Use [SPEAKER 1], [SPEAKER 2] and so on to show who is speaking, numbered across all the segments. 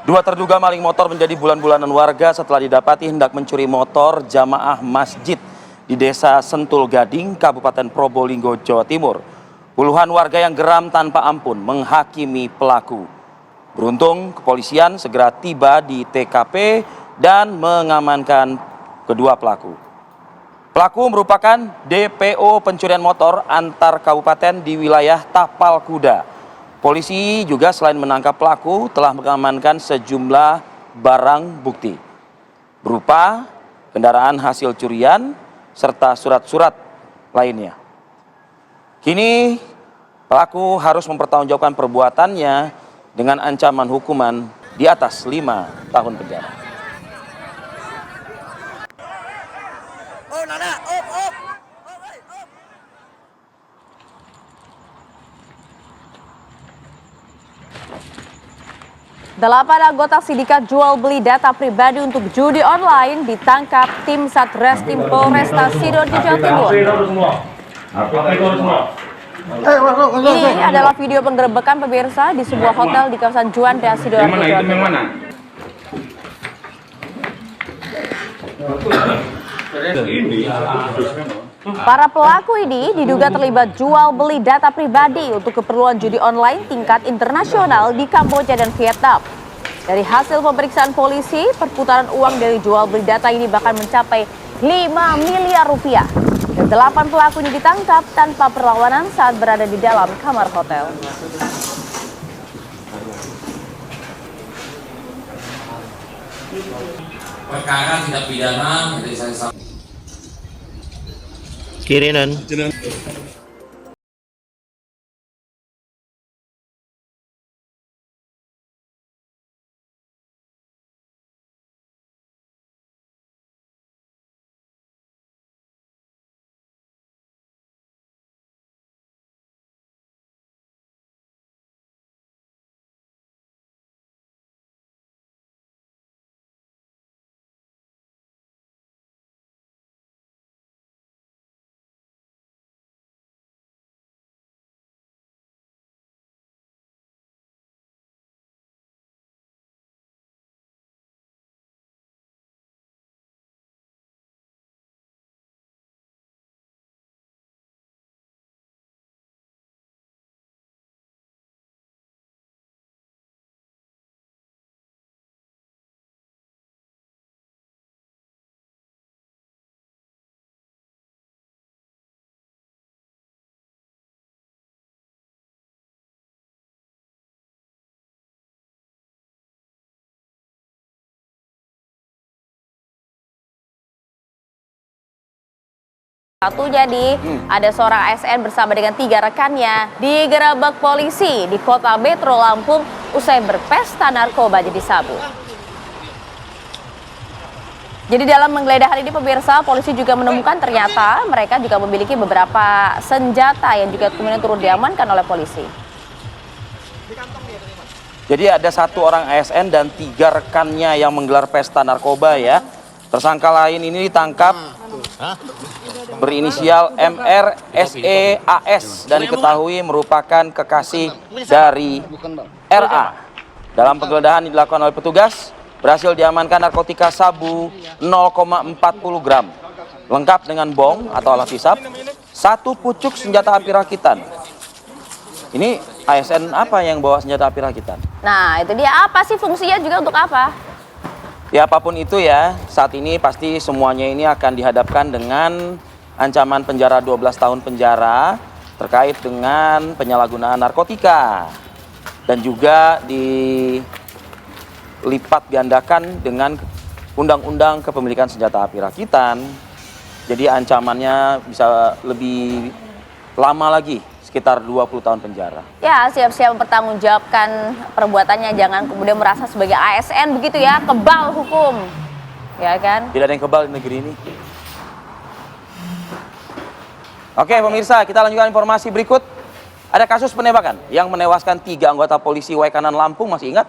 [SPEAKER 1] Dua terduga maling motor menjadi bulan-bulanan warga setelah didapati hendak mencuri motor jamaah masjid di Desa Sentul Gading, Kabupaten Probolinggo, Jawa Timur. Puluhan warga yang geram tanpa ampun menghakimi pelaku. Beruntung kepolisian segera tiba di TKP dan mengamankan kedua pelaku. Pelaku merupakan DPO pencurian motor antar kabupaten di wilayah Tapal Kuda. Polisi juga selain menangkap pelaku telah mengamankan sejumlah barang bukti berupa kendaraan hasil curian serta surat-surat lainnya. Kini pelaku harus mempertanggungjawabkan perbuatannya dengan ancaman hukuman di atas 5 tahun penjara.
[SPEAKER 2] Delapan anggota sindikat jual beli data pribadi untuk judi online ditangkap tim Satreskrim Polresta Sidoarjo, Jawa Timur. Ini adalah video penggerebekan pemirsa di sebuah hotel di kawasan Juanda, Sidoarjo, Jawa Timur. Para pelaku ini diduga terlibat jual beli data pribadi untuk keperluan judi online tingkat internasional di Kamboja dan Vietnam. Dari hasil pemeriksaan polisi, perputaran uang dari jual beli data ini bahkan mencapai 5 miliar rupiah. Dan 8 pelaku ini ditangkap tanpa perlawanan saat berada di dalam kamar hotel.
[SPEAKER 3] Perkara tindak pidana dari saya
[SPEAKER 1] Kirinan.
[SPEAKER 2] Satunya ada seorang ASN bersama dengan 3 rekannya digerebek polisi di Kota Metro Lampung usai berpesta narkoba jenis sabu. Jadi dalam menggeledah hari ini pemirsa, polisi juga menemukan ternyata mereka juga memiliki beberapa senjata yang juga kemudian turut diamankan oleh polisi.
[SPEAKER 1] Jadi ada 1 orang ASN dan 3 rekannya yang menggelar pesta narkoba ya. Tersangka lain ini ditangkap berinisial MR, SE, AS dan diketahui merupakan kekasih dari RA. Dalam penggeledahan yang dilakukan oleh petugas, berhasil diamankan narkotika sabu 0,40 gram, lengkap dengan bong atau alat hisap, 1 pucuk senjata api rakitan. Ini ASN apa yang bawa senjata api rakitan?
[SPEAKER 2] Nah, itu dia, apa sih fungsinya juga untuk apa?
[SPEAKER 1] Ya apapun itu ya, saat ini pasti semuanya ini akan dihadapkan dengan ancaman penjara 12 tahun penjara terkait dengan penyalahgunaan narkotika. Dan juga dilipat gandakan dengan Undang-Undang Kepemilikan Senjata Api Rakitan. Jadi ancamannya bisa lebih lama lagi, sekitar 20 tahun penjara. Ya,
[SPEAKER 2] siap-siap mempertanggungjawabkan perbuatannya, jangan kemudian merasa sebagai ASN begitu ya, kebal hukum. Ya kan?
[SPEAKER 1] Tidak ada yang kebal di negeri ini. Oke pemirsa, kita lanjutkan informasi berikut. Ada kasus penembakan yang menewaskan 3 anggota polisi Waikanan Lampung, masih ingat?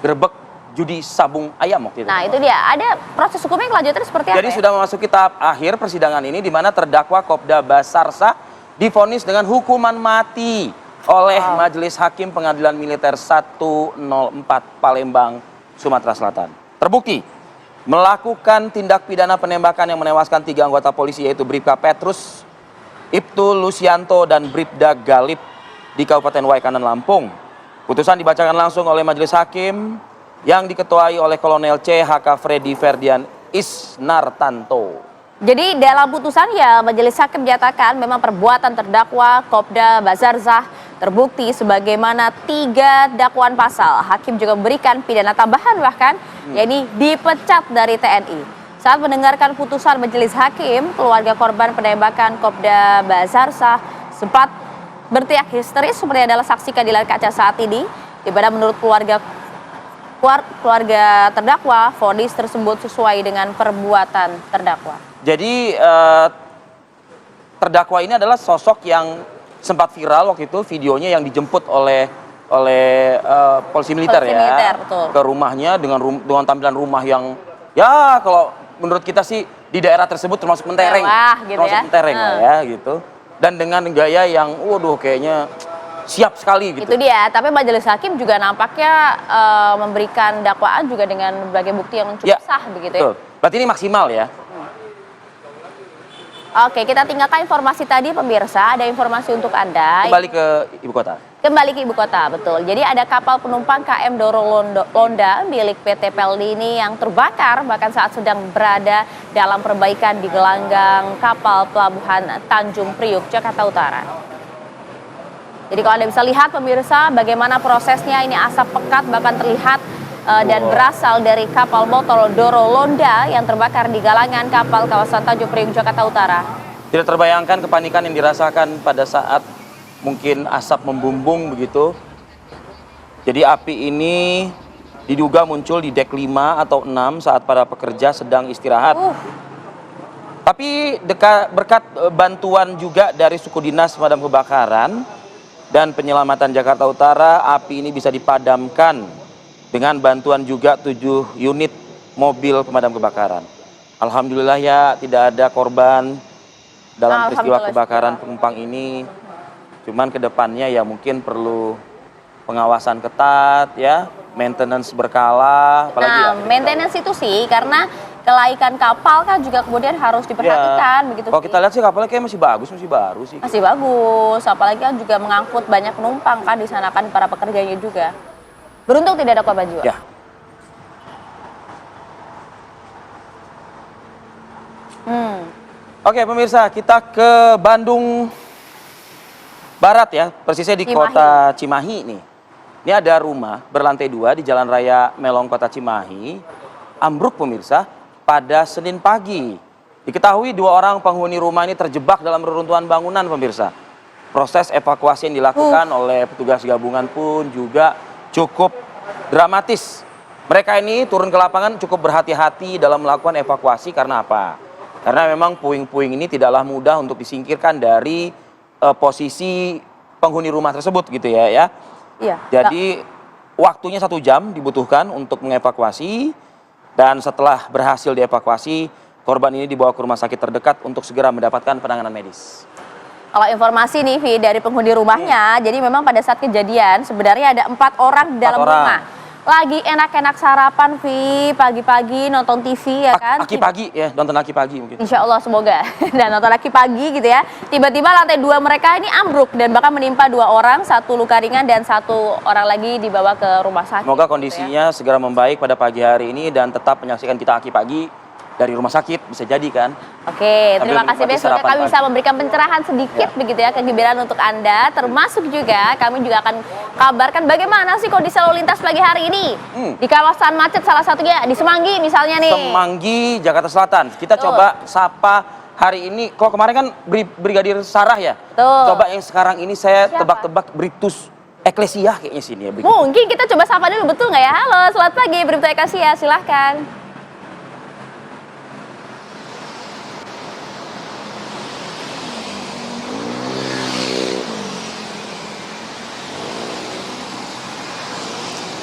[SPEAKER 1] Gerebek judi sabung ayam waktu itu.
[SPEAKER 2] Nah itu dia, ada proses hukumnya kelanjutannya seperti apa?
[SPEAKER 1] Jadi sudah memasuki tahap akhir persidangan ini di mana terdakwa Kopda Basarsa divonis dengan hukuman mati oleh Majelis Hakim Pengadilan Militer 104 Palembang, Sumatera Selatan. Terbukti melakukan tindak pidana penembakan yang menewaskan 3 anggota polisi yaitu Bribka Petrus, Ibtu Lusianto, dan Bribda Galip di Kabupaten Waikanan, Lampung. Putusan dibacakan langsung oleh Majelis Hakim yang diketuai oleh Kolonel CHK Freddy Ferdian Isnartanto.
[SPEAKER 2] Jadi dalam putusan ya Majelis Hakim menyatakan memang perbuatan terdakwa Kopda Bazarzah terbukti sebagaimana 3 dakwaan pasal. Hakim juga memberikan pidana tambahan bahkan yakni dipecat dari TNI. Saat mendengarkan putusan Majelis Hakim, keluarga korban penembakan Kopda Bazarzah sempat berteriak histeris seperti adalah saksikan di layar kaca saat ini, di mana menurut keluarga terdakwa, vonis tersebut sesuai dengan perbuatan terdakwa.
[SPEAKER 1] Jadi terdakwa ini adalah sosok yang sempat viral waktu itu, videonya yang dijemput oleh polisi militer
[SPEAKER 2] Betul.
[SPEAKER 1] ke rumahnya dengan tampilan rumah yang ya kalau menurut kita sih di daerah tersebut termasuk mentereng,
[SPEAKER 2] Mewah, gitu
[SPEAKER 1] termasuk
[SPEAKER 2] ya.
[SPEAKER 1] mentereng lah ya gitu. Dan dengan gaya yang waduh kayaknya siap sekali gitu.
[SPEAKER 2] Itu dia, tapi Majelis Hakim juga nampaknya memberikan dakwaan juga dengan berbagai bukti yang cukup sah begitu ya.
[SPEAKER 1] Betul. Berarti ini maksimal ya.
[SPEAKER 2] Oke, kita tinggalkan informasi tadi pemirsa, ada informasi untuk Anda.
[SPEAKER 1] Kembali ke ibu kota.
[SPEAKER 2] Kembali ke ibu kota, betul. Jadi ada kapal penumpang KM Doro Londa milik PT Pelni ini yang terbakar bahkan saat sedang berada dalam perbaikan di gelanggang kapal pelabuhan Tanjung Priuk, Jakarta Utara. Jadi kalau Anda bisa lihat pemirsa bagaimana prosesnya, ini asap pekat bahkan terlihat dan berasal dari kapal motor Doro Londa yang terbakar di galangan kapal kawasan Tanjung Priuk, Jakarta Utara.
[SPEAKER 1] Tidak terbayangkan kepanikan yang dirasakan pada saat mungkin asap membumbung begitu. Jadi api ini diduga muncul di dek 5 atau 6 saat para pekerja sedang istirahat. Tapi berkat bantuan juga dari suku dinas pemadam kebakaran dan penyelamatan Jakarta Utara, api ini bisa dipadamkan dengan bantuan juga 7 unit mobil pemadam kebakaran. Alhamdulillah ya tidak ada korban dalam peristiwa kebakaran penumpang ini. Cuman kedepannya ya mungkin perlu pengawasan ketat ya, maintenance berkala. Apalagi
[SPEAKER 2] maintenance itu sih karena kelaikan kapal kan juga kemudian harus diperhatikan begitu.
[SPEAKER 1] Kalau kita lihat sih kapalnya kayak masih bagus, masih baru sih.
[SPEAKER 2] Masih bagus, apalagi kan juga mengangkut banyak penumpang kan di sana kan para pekerjanya juga. Beruntung tidak ada korban jiwa.
[SPEAKER 1] Ya. Oke pemirsa, kita ke Bandung Barat ya, persisnya di kota Cimahi nih. Ini ada rumah berlantai 2 di Jalan Raya Melong, kota Cimahi. Ambruk pemirsa pada Senin pagi. Diketahui 2 orang penghuni rumah ini terjebak dalam reruntuhan bangunan pemirsa. Proses evakuasi yang dilakukan oleh petugas gabungan pun juga cukup dramatis. Mereka ini turun ke lapangan cukup berhati-hati dalam melakukan evakuasi karena apa? Karena memang puing-puing ini tidaklah mudah untuk disingkirkan dari posisi penghuni rumah tersebut gitu ya.
[SPEAKER 2] Iya.
[SPEAKER 1] Jadi waktunya 1 jam dibutuhkan untuk mengevakuasi dan setelah berhasil dievakuasi, korban ini dibawa ke rumah sakit terdekat untuk segera mendapatkan penanganan medis.
[SPEAKER 2] Kalau informasi nih Vi dari penghuni rumahnya, jadi memang pada saat kejadian sebenarnya ada 4 orang di dalam rumah. Lagi enak-enak sarapan Vi, pagi-pagi nonton TV ya kan.
[SPEAKER 1] Aki pagi ya, nonton Aki pagi mungkin.
[SPEAKER 2] Insya Allah semoga dan nonton Aki pagi gitu ya. Tiba-tiba lantai 2 mereka ini ambruk dan bahkan menimpa 2 orang, 1 luka ringan dan 1 orang lagi dibawa ke rumah sakit.
[SPEAKER 1] Semoga kondisinya segera membaik pada pagi hari ini dan tetap menyaksikan kita Aki pagi dari rumah sakit, bisa jadi kan.
[SPEAKER 2] Oke, terima kasih besok kami bisa
[SPEAKER 1] pagi.
[SPEAKER 2] memberikan pencerahan sedikit begitu ya, kegembiraan untuk Anda. Termasuk juga kami juga akan kabarkan bagaimana sih kondisi lalu lintas pagi hari ini di kawasan macet, salah satunya di Semanggi misalnya nih.
[SPEAKER 1] Semanggi, Jakarta Selatan. Kita coba sapa hari ini. Kalau kemarin kan Brigadir Sarah ya. Coba yang sekarang ini saya tebak-tebak Bribtus Eklesia kayaknya sini ya.
[SPEAKER 2] Mungkin kita coba sapa dulu, betul nggak ya? Halo, selamat pagi Bribtus Eklesia, silahkan.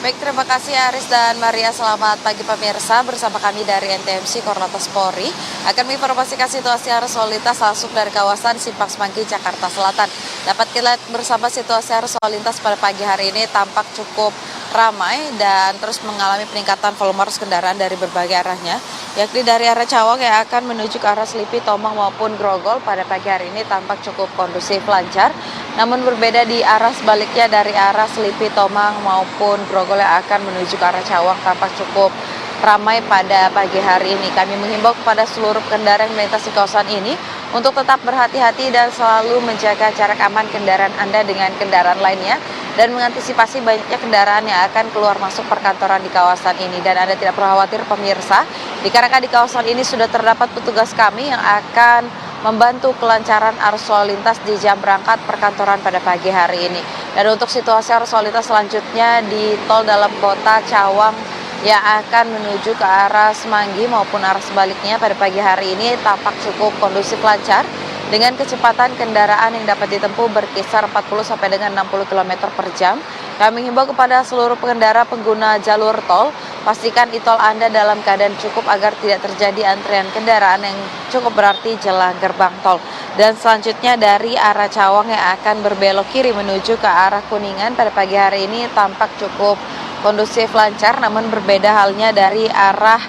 [SPEAKER 4] Baik, terima kasih Aris dan Maria. Selamat pagi pemirsa, bersama kami dari NTMC Korlantas Polri akan menginformasikan situasi arus lalu lintas langsung dari kawasan Simpang Semanggi, Jakarta Selatan. Dapat kita lihat bersama situasi arus lalu lintas pada pagi hari ini tampak cukup ramai dan terus mengalami peningkatan volume arus kendaraan dari berbagai arahnya, yakni dari arah Cawang yang akan menuju ke arah Selipi, Tomang maupun Grogol pada pagi hari ini tampak cukup kondusif lancar. Namun berbeda di arah sebaliknya dari arah Selipi, Tomang maupun Grogol yang akan menuju ke arah Cawang tampak cukup ramai pada pagi hari ini. Kami menghimbau kepada seluruh pengendara yang melintasi kawasan ini untuk tetap berhati-hati dan selalu menjaga jarak aman kendaraan Anda dengan kendaraan lainnya dan mengantisipasi banyaknya kendaraan yang akan keluar masuk perkantoran di kawasan ini. Dan Anda tidak perlu khawatir pemirsa, dikarenakan di kawasan ini sudah terdapat petugas kami yang akan membantu kelancaran arus lalu lintas di jam berangkat perkantoran pada pagi hari ini. Dan untuk situasi arus lalu lintas selanjutnya di tol dalam kota Cawang yang akan menuju ke arah Semanggi maupun arah sebaliknya pada pagi hari ini tampak cukup kondusif lancar dengan kecepatan kendaraan yang dapat ditempuh berkisar 40 sampai dengan 60 km per jam. Kami menghimbau kepada seluruh pengendara pengguna jalur tol, pastikan e-tol Anda dalam keadaan cukup agar tidak terjadi antrian kendaraan yang cukup berarti jelang gerbang tol. Dan selanjutnya dari arah Cawang yang akan berbelok kiri menuju ke arah Kuningan pada pagi hari ini tampak cukup kondusif lancar, namun berbeda halnya dari arah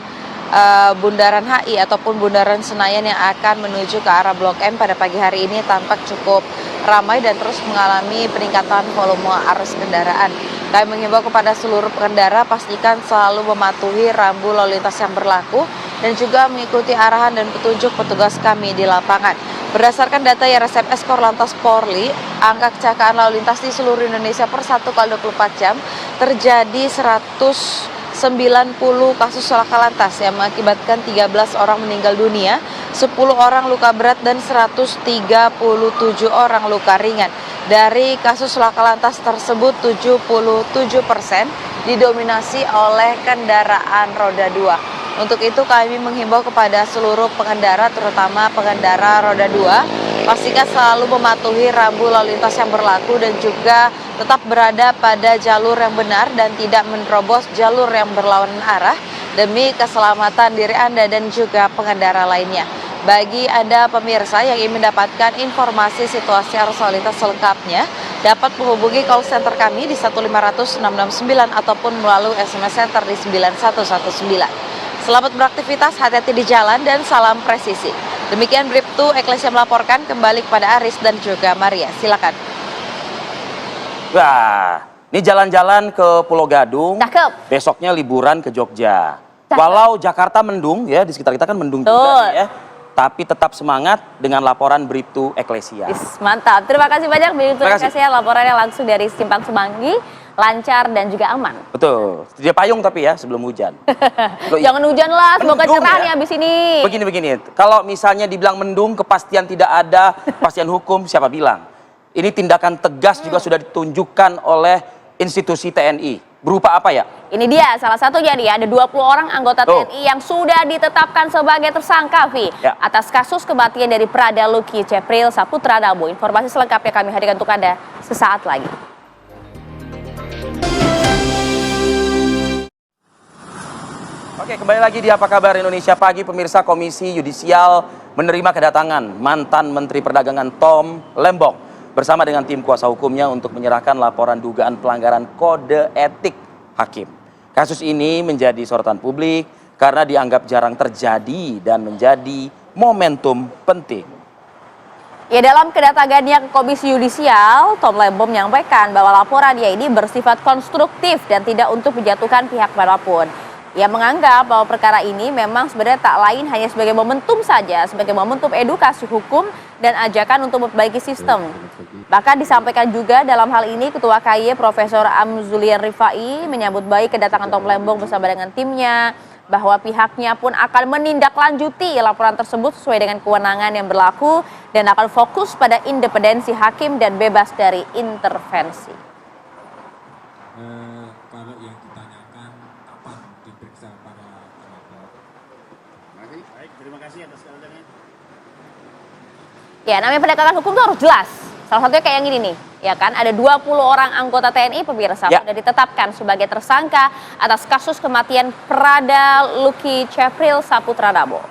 [SPEAKER 4] Bundaran HI ataupun Bundaran Senayan yang akan menuju ke arah Blok M pada pagi hari ini tampak cukup ramai dan terus mengalami peningkatan volume arus kendaraan. Kami menghimbau kepada seluruh pengendara pastikan selalu mematuhi rambu lalu lintas yang berlaku dan juga mengikuti arahan dan petunjuk petugas kami di lapangan. Berdasarkan data YRSMS Korlantas Polri, angka kecelakaan lalu lintas di seluruh Indonesia per 1 kali 24 jam terjadi 190 kasus laka lantas yang mengakibatkan 13 orang meninggal dunia, 10 orang luka berat dan 137 orang luka ringan. Dari kasus laka lantas tersebut 77% didominasi oleh kendaraan roda 2. Untuk itu kami menghimbau kepada seluruh pengendara, terutama pengendara roda 2, pastikan selalu mematuhi rambu lalu lintas yang berlaku dan juga tetap berada pada jalur yang benar dan tidak menerobos jalur yang berlawanan arah demi keselamatan diri Anda dan juga pengendara lainnya. Bagi Anda pemirsa yang ingin mendapatkan informasi situasi arus lalu lintas selengkapnya, dapat menghubungi call center kami di 15669 ataupun melalui SMS center di 9119. Selamat beraktivitas, hati-hati di jalan, dan salam presisi. Demikian Bribtu Eklesia melaporkan, kembali kepada Aris dan juga Maria. Silakan.
[SPEAKER 1] Wah, ini jalan-jalan ke Pulau Gadung.
[SPEAKER 2] Cakep.
[SPEAKER 1] Besoknya liburan ke Jogja.
[SPEAKER 2] Cakep.
[SPEAKER 1] Walau Jakarta mendung ya, di sekitar kita kan mendung juga nih ya. Tapi tetap semangat dengan laporan Bribtu Eklesia.
[SPEAKER 2] Mantap. Terima kasih banyak Bribtu
[SPEAKER 1] Terima kasih.
[SPEAKER 2] Eklesia, laporannya langsung dari Simpang Semanggi. Lancar dan juga aman.
[SPEAKER 1] Betul. Dia payung tapi ya sebelum hujan.
[SPEAKER 2] Jangan hujan lah, semoga
[SPEAKER 1] Mendung
[SPEAKER 2] cerah
[SPEAKER 1] ya.
[SPEAKER 2] nih abis ini.
[SPEAKER 1] Begini. Kalau misalnya dibilang mendung, kepastian tidak ada, kepastian hukum, siapa bilang? Ini tindakan tegas juga sudah ditunjukkan oleh institusi TNI. Berupa apa ya?
[SPEAKER 2] Ini dia salah satunya nih, ada 20 orang anggota TNI yang sudah ditetapkan sebagai tersangka, Vi,
[SPEAKER 1] Ya.
[SPEAKER 2] atas kasus kematian dari Prada Luki Cepril Saputra Dabo. Informasi selengkapnya kami hadirkan untuk Anda sesaat lagi.
[SPEAKER 1] Oke, kembali lagi di Apa Kabar Indonesia Pagi. Pemirsa, Komisi Yudisial menerima kedatangan mantan Menteri Perdagangan Tom Lembong bersama dengan tim kuasa hukumnya untuk menyerahkan laporan dugaan pelanggaran kode etik hakim. Kasus ini menjadi sorotan publik karena dianggap jarang terjadi dan menjadi momentum penting.
[SPEAKER 2] Ya, dalam kedatangannya ke Komisi Yudisial, Tom Lembong menyampaikan bahwa laporannya ini bersifat konstruktif dan tidak untuk menjatuhkan pihak manapun. Ia menganggap bahwa perkara ini memang sebenarnya tak lain hanya sebagai momentum saja, sebagai momentum edukasi hukum dan ajakan untuk memperbaiki sistem. Bahkan disampaikan juga dalam hal ini Ketua KY Profesor Amzulian Rifai menyambut baik kedatangan Tom Lembong bersama dengan timnya, bahwa pihaknya pun akan menindaklanjuti laporan tersebut sesuai dengan kewenangan yang berlaku dan akan fokus pada independensi hakim dan bebas dari intervensi.
[SPEAKER 5] Kalau yang ditanyakan kapan diperiksa para pelapor. Baik, terima kasih atas kedatangannya.
[SPEAKER 2] Ya, namanya penegakan hukum itu harus jelas. Salah satunya kayak yang ini nih, ya kan? Ada 20 orang anggota TNI pemirsa
[SPEAKER 1] Ya.
[SPEAKER 2] sudah ditetapkan sebagai tersangka atas kasus kematian Prada Luki Cepril Saputra Dabo.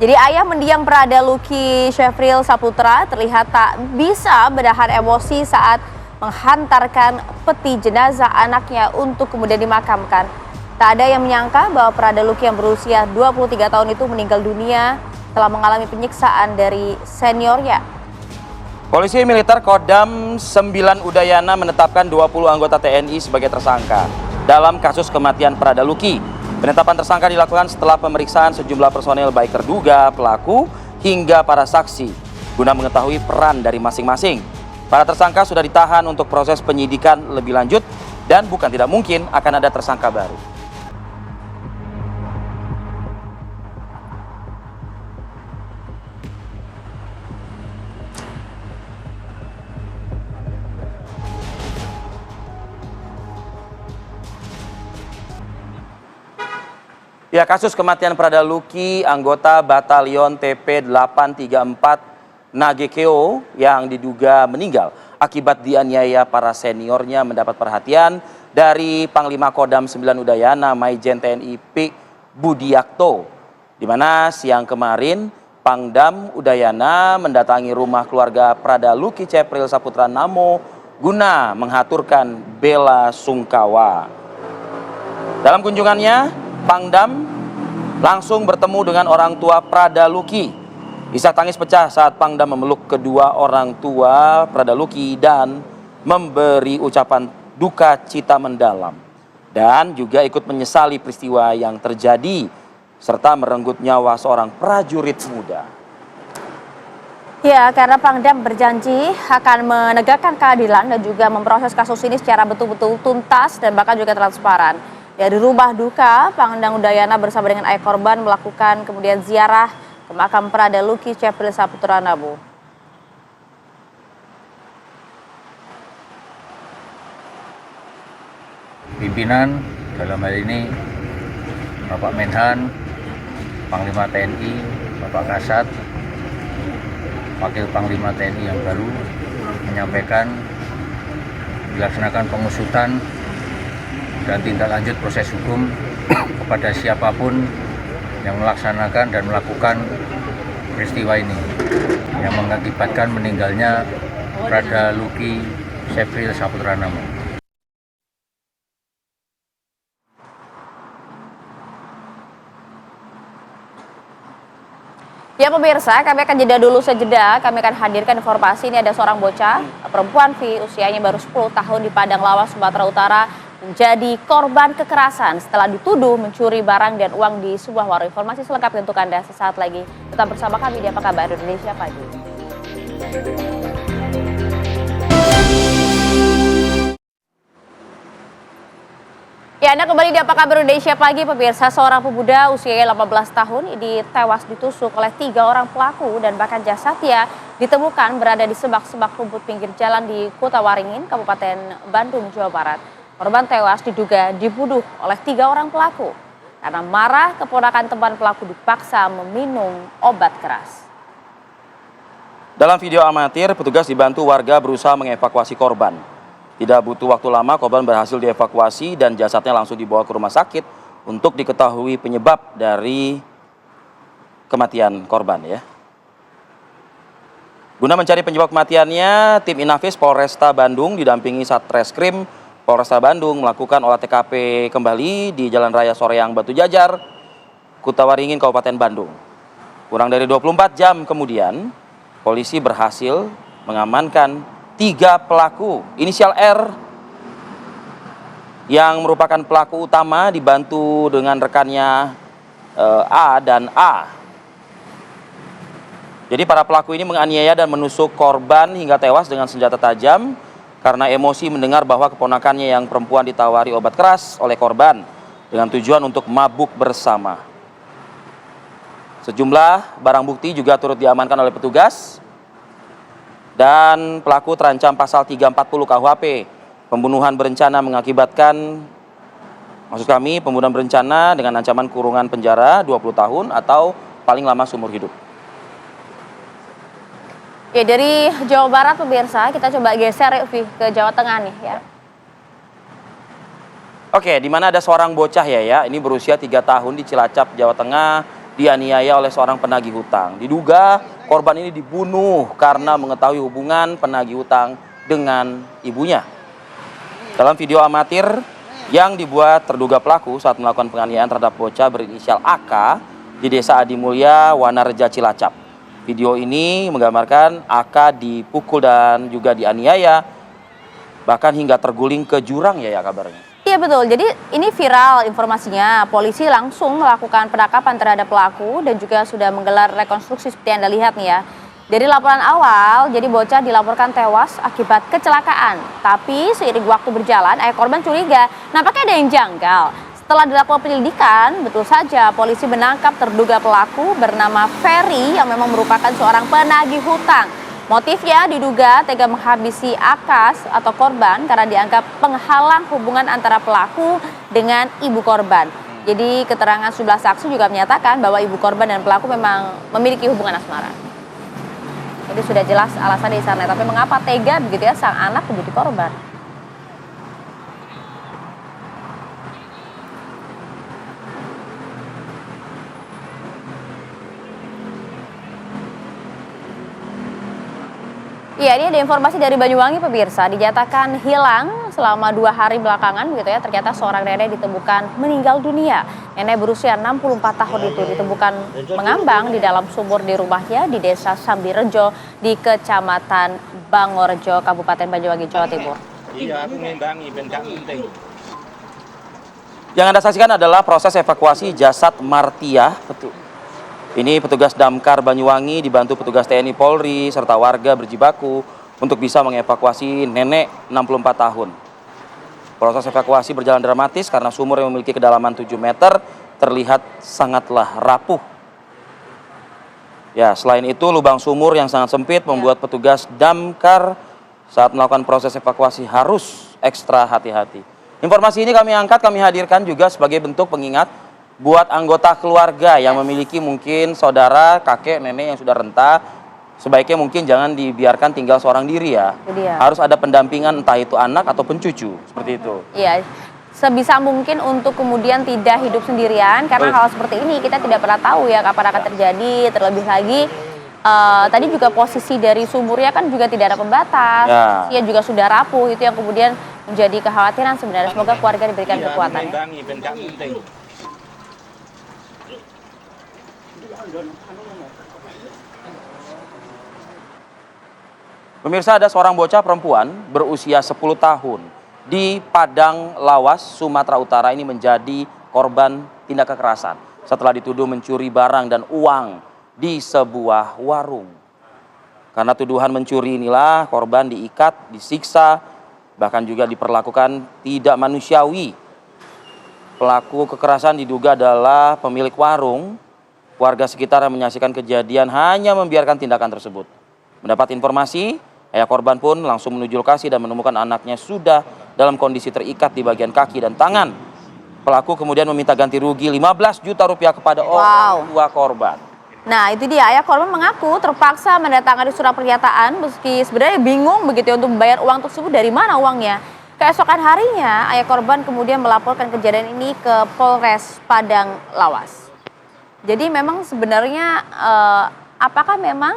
[SPEAKER 2] Jadi ayah mendiang Prada Luki Syafril Saputra terlihat tak bisa menahan emosi saat menghantarkan peti jenazah anaknya untuk kemudian dimakamkan. Tak ada yang menyangka bahwa Prada Luki yang berusia 23 tahun itu meninggal dunia setelah mengalami penyiksaan dari seniornya.
[SPEAKER 1] Polisi militer Kodam 9 Udayana menetapkan 20 anggota TNI sebagai tersangka dalam kasus kematian Prada Luki. Penetapan tersangka dilakukan setelah pemeriksaan sejumlah personel baik terduga pelaku hingga para saksi guna mengetahui peran dari masing-masing. Para tersangka sudah ditahan untuk proses penyidikan lebih lanjut dan bukan tidak mungkin akan ada tersangka baru. Ya, kasus kematian Prada Luki, anggota Batalion TP 834 Nagekeo yang diduga meninggal akibat dianiaya para seniornya mendapat perhatian dari Panglima Kodam 9 Udayana Maijen TNI P. Budiakto, di mana siang kemarin Pangdam Udayana mendatangi rumah keluarga Prada Luki Syafril Saputra Namo guna menghaturkan bela sungkawa. Dalam kunjungannya, Pangdam langsung bertemu dengan orang tua Prada Luki. Isak tangis pecah saat Pangdam memeluk kedua orang tua Prada Luki dan memberi ucapan duka cita mendalam. Dan juga ikut menyesali peristiwa yang terjadi serta merenggut nyawa seorang prajurit muda.
[SPEAKER 2] Ya, karena Pangdam berjanji akan menegakkan keadilan dan juga memproses kasus ini secara betul-betul tuntas dan bahkan juga transparan. Dari rumah duka, Pangdam Udayana bersama dengan ayah korban melakukan kemudian ziarah ke makam Prada Luki Syafril Saputra Namo.
[SPEAKER 6] Pimpinan dalam hal ini Bapak Menhan, Panglima TNI, Bapak Kasat, Wakil Panglima TNI yang baru menyampaikan dilaksanakan pengusutan dan tindak lanjut proses hukum kepada siapapun yang melaksanakan dan melakukan peristiwa ini yang mengakibatkan meninggalnya Prada Luki Syafril Saputra Namo.
[SPEAKER 2] Ya pemirsa, kami akan jeda dulu sejeda. Kami akan hadirkan informasi ini ada seorang bocah perempuan usianya baru 10 tahun di Padang Lawas, Sumatera Utara menjadi korban kekerasan setelah dituduh mencuri barang dan uang di sebuah warung. Informasi selengkapnya untuk Anda sesaat lagi. Tetap bersama kami di Apa Kabar Indonesia Pagi. Ya, Anda kembali di Apa Kabar Indonesia Pagi, pemirsa. Seorang pemuda usianya 18 tahun ini tewas ditusuk oleh 3 orang pelaku dan bahkan jasadnya ditemukan berada di semak-semak rumput pinggir jalan di Kota Waringin, Kabupaten Bandung, Jawa Barat. Korban tewas diduga dibunuh oleh 3 orang pelaku. Karena marah, keponakan teman pelaku dipaksa meminum obat keras.
[SPEAKER 1] Dalam video amatir, petugas dibantu warga berusaha mengevakuasi korban. Tidak butuh waktu lama, korban berhasil dievakuasi dan jasadnya langsung dibawa ke rumah sakit untuk diketahui penyebab dari kematian korban ya. Guna mencari penyebab kematiannya, tim Inafis Polresta Bandung didampingi Satreskrim Polresta Bandung melakukan olah TKP kembali di Jalan Raya Soreang Batu Jajar, Kota Waringin, Kabupaten Bandung. Kurang dari 24 jam kemudian, polisi berhasil mengamankan 3 pelaku inisial R yang merupakan pelaku utama dibantu dengan rekannya A dan A. Jadi para pelaku ini menganiaya dan menusuk korban hingga tewas dengan senjata tajam karena emosi mendengar bahwa keponakannya yang perempuan ditawari obat keras oleh korban dengan tujuan untuk mabuk bersama. Sejumlah barang bukti juga turut diamankan oleh petugas dan pelaku terancam pasal 340 KUHP, pembunuhan berencana mengakibatkan, pembunuhan berencana dengan ancaman kurungan penjara 20 tahun atau paling lama seumur hidup.
[SPEAKER 2] Ya, dari Jawa Barat pemirsa, kita coba geser ke Jawa Tengah nih ya.
[SPEAKER 1] Oke, di mana ada seorang bocah ya, ini berusia 3 tahun di Cilacap, Jawa Tengah, dianiaya oleh seorang penagih hutang. Diduga korban ini dibunuh karena mengetahui hubungan penagih hutang dengan ibunya. Dalam video amatir yang dibuat terduga pelaku saat melakukan penganiayaan terhadap bocah berinisial AK di Desa Adimulya, Wanareja, Cilacap. Video ini menggambarkan AK dipukul dan juga dianiaya, bahkan hingga terguling ke jurang ya kabarnya.
[SPEAKER 2] Iya betul, jadi ini viral informasinya. Polisi langsung melakukan penangkapan terhadap pelaku dan juga sudah menggelar rekonstruksi seperti Anda lihat nih ya. Dari laporan awal, jadi bocah dilaporkan tewas akibat kecelakaan. Tapi seiring waktu berjalan, ayah korban curiga, nampaknya ada yang janggal. Setelah dilakukan penyelidikan, betul saja polisi menangkap terduga pelaku bernama Ferry yang memang merupakan seorang penagih hutang. Motifnya diduga tega menghabisi Akas atau korban karena dianggap penghalang hubungan antara pelaku dengan ibu korban. Jadi keterangan sejumlah saksi juga menyatakan bahwa ibu korban dan pelaku memang memiliki hubungan asmara. Jadi sudah jelas alasan di sana, tapi mengapa tega begitu ya sang anak menjadi korban? Iya, ini ada informasi dari Banyuwangi pemirsa, dinyatakan hilang selama 2 hari belakangan begitu ya. Ternyata seorang nenek ditemukan meninggal dunia. Nenek berusia 64 tahun itu ditemukan mengambang di dalam sumur di rumahnya di Desa Sambirejo di Kecamatan Bangorjo, Kabupaten Banyuwangi, Jawa Timur.
[SPEAKER 7] Iya, aku ngimbangi, ben gak penting.
[SPEAKER 1] Yang Anda saksikan adalah proses evakuasi jasad Martiah. Ini petugas Damkar Banyuwangi dibantu petugas TNI Polri serta warga berjibaku untuk bisa mengevakuasi nenek 64 tahun. Proses evakuasi berjalan dramatis karena sumur yang memiliki kedalaman 7 meter terlihat sangatlah rapuh. Ya, selain itu lubang sumur yang sangat sempit membuat petugas Damkar saat melakukan proses evakuasi harus ekstra hati-hati. Informasi ini kami angkat, kami hadirkan juga sebagai bentuk pengingat buat anggota keluarga yang memiliki mungkin saudara, kakek, nenek yang sudah renta, sebaiknya mungkin jangan dibiarkan tinggal seorang diri ya. Harus ada pendampingan entah itu anak ataupun cucu, seperti itu.
[SPEAKER 2] Iya, sebisa mungkin untuk kemudian tidak hidup sendirian, karena hal seperti ini kita tidak pernah tahu ya kapan akan terjadi. Terlebih lagi tadi juga posisi dari sumurnya kan juga tidak ada pembatas, ya juga sudah rapuh, itu yang kemudian menjadi kekhawatiran sebenarnya. Semoga keluarga diberikan kekuatan.
[SPEAKER 1] Pemirsa, ada seorang bocah perempuan berusia 10 tahun di Padang Lawas, Sumatera Utara ini menjadi korban tindak kekerasan setelah dituduh mencuri barang dan uang di sebuah warung. Karena tuduhan mencuri inilah korban diikat, disiksa, bahkan juga diperlakukan tidak manusiawi. Pelaku kekerasan diduga adalah pemilik warung. Warga sekitar yang menyaksikan kejadian hanya membiarkan tindakan tersebut. Mendapat informasi, ayah korban pun langsung menuju lokasi dan menemukan anaknya sudah dalam kondisi terikat di bagian kaki dan tangan. Pelaku kemudian meminta ganti rugi 15 juta rupiah kepada orang tua korban.
[SPEAKER 2] Nah itu dia, ayah korban mengaku terpaksa mendatangkan surat pernyataan meski sebenarnya bingung begitu ya untuk membayar uang tersebut, dari mana uangnya. Keesokan harinya, ayah korban kemudian melaporkan kejadian ini ke Polres Padang Lawas. Jadi memang sebenarnya apakah memang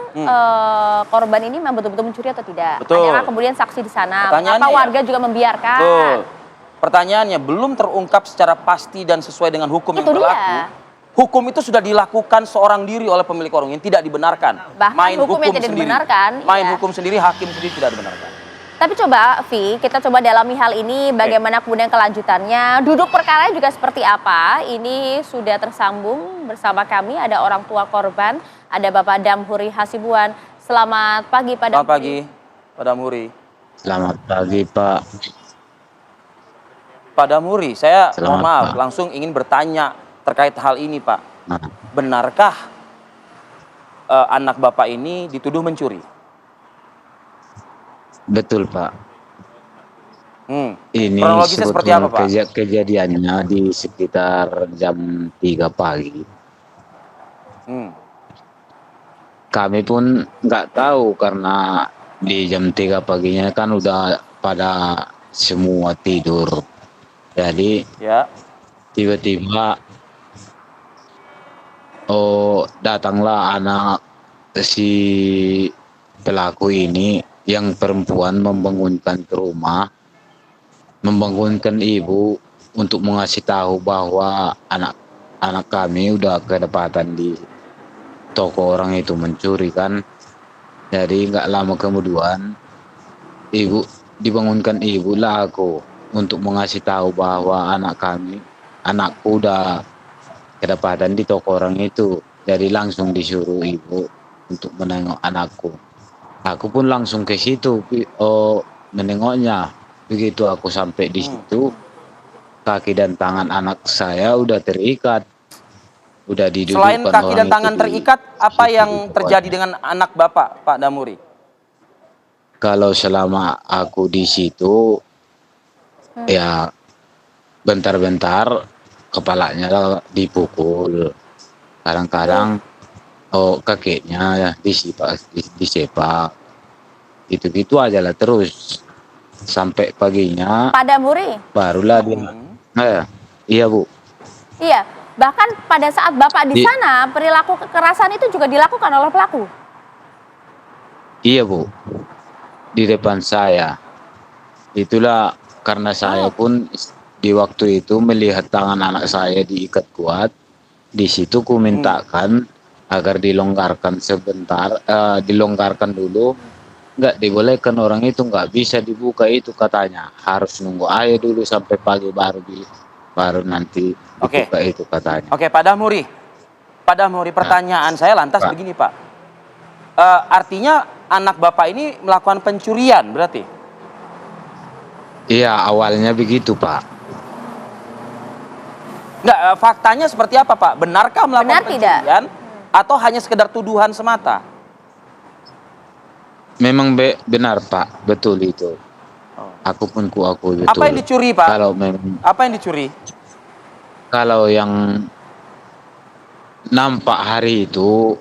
[SPEAKER 2] korban ini memang betul-betul mencuri atau tidak?
[SPEAKER 1] Betul.
[SPEAKER 2] Adakah kemudian saksi di sana? Apa warga juga membiarkan?
[SPEAKER 1] Betul. Pertanyaannya belum terungkap secara pasti dan sesuai dengan hukum yang berlaku. Hukum itu sudah dilakukan seorang diri oleh pemilik warung yang tidak dibenarkan.
[SPEAKER 2] Bahkan
[SPEAKER 1] main
[SPEAKER 2] hukum yang tidak dibenarkan.
[SPEAKER 1] Main hukum sendiri, hakim sendiri tidak dibenarkan.
[SPEAKER 2] Tapi coba, Vi, kita coba dalami hal ini, bagaimana kemudian kelanjutannya, duduk perkara juga seperti apa. Ini sudah tersambung bersama kami, ada orang tua korban, ada Bapak Damhuri Hasibuan. Selamat pagi, Pak Damhuri.
[SPEAKER 1] Selamat pagi, Pak Damhuri.
[SPEAKER 8] Selamat pagi, Pak.
[SPEAKER 1] Pak Damhuri, saya mohon maaf,
[SPEAKER 8] Pak.
[SPEAKER 1] langsung ingin bertanya terkait hal ini, Pak.
[SPEAKER 8] Nah,
[SPEAKER 1] Benarkah anak Bapak ini dituduh mencuri?
[SPEAKER 8] betul, Pak. Ini
[SPEAKER 1] Kronologisnya seperti apa, Pak?
[SPEAKER 8] Kejadiannya di sekitar jam 3 pagi. Kami pun nggak tahu karena di jam 3 paginya kan udah pada semua tidur. Jadi
[SPEAKER 1] Ya.
[SPEAKER 8] tiba-tiba datanglah anak si pelaku ini yang perempuan membangunkan ke rumah, membangunkan ibu untuk mengasih tahu bahwa anak kami udah kedapatan di toko orang itu mencuri kan. Jadi nggak lama kemudian dibangunkan ibu lah aku untuk mengasih tahu bahwa anakku udah kedapatan di toko orang itu. Jadi langsung disuruh ibu untuk menengok anakku. Aku pun langsung ke situ menengoknya. Begitu aku sampai di situ, kaki dan tangan anak saya udah terikat. Udah didudukkan.
[SPEAKER 1] Selain kaki dan
[SPEAKER 8] orang
[SPEAKER 1] tangan
[SPEAKER 8] itu
[SPEAKER 1] terikat, apa
[SPEAKER 8] situ
[SPEAKER 1] yang
[SPEAKER 8] di
[SPEAKER 1] terjadi
[SPEAKER 8] tempatnya.
[SPEAKER 1] dengan anak Bapak, Pak Damuri?
[SPEAKER 8] Kalau selama aku di situ, ya bentar-bentar kepalanya dipukul. Kadang-kadang kakinya disepak. Gitu-gitu aja lah terus. Sampai paginya
[SPEAKER 2] Pak Damuri,
[SPEAKER 8] barulah dia. Iya Bu.
[SPEAKER 2] iya. Bahkan pada saat Bapak di
[SPEAKER 8] Di-
[SPEAKER 2] sana, perilaku kekerasan itu juga dilakukan oleh pelaku.
[SPEAKER 8] Iya Bu. Di depan saya. Itulah karena saya pun di waktu itu melihat tangan anak saya diikat kuat. Di situ ku mintakan agar dilonggarkan sebentar, dilonggarkan dulu. Nggak dibolehkan orang itu, nggak bisa dibuka itu katanya. Harus nunggu aja dulu sampai pagi baru nanti
[SPEAKER 1] Oke.
[SPEAKER 8] dibuka itu katanya.
[SPEAKER 1] Oke, Pak Damuri. Pak Damuri, pertanyaan saya lantas
[SPEAKER 8] Pak.
[SPEAKER 1] begini, Pak. Artinya anak Bapak ini melakukan pencurian berarti?
[SPEAKER 8] Iya awalnya begitu Pak.
[SPEAKER 1] Enggak, faktanya seperti apa, Pak? Benarkah melakukan
[SPEAKER 2] Benar tidak?
[SPEAKER 1] pencurian atau hanya sekedar tuduhan semata?
[SPEAKER 8] Memang benar Pak, betul itu. Aku pun kuakui betul.
[SPEAKER 1] Apa yang dicuri, Pak?
[SPEAKER 8] Kalau memang
[SPEAKER 1] Apa yang dicuri?
[SPEAKER 8] kalau yang nampak hari itu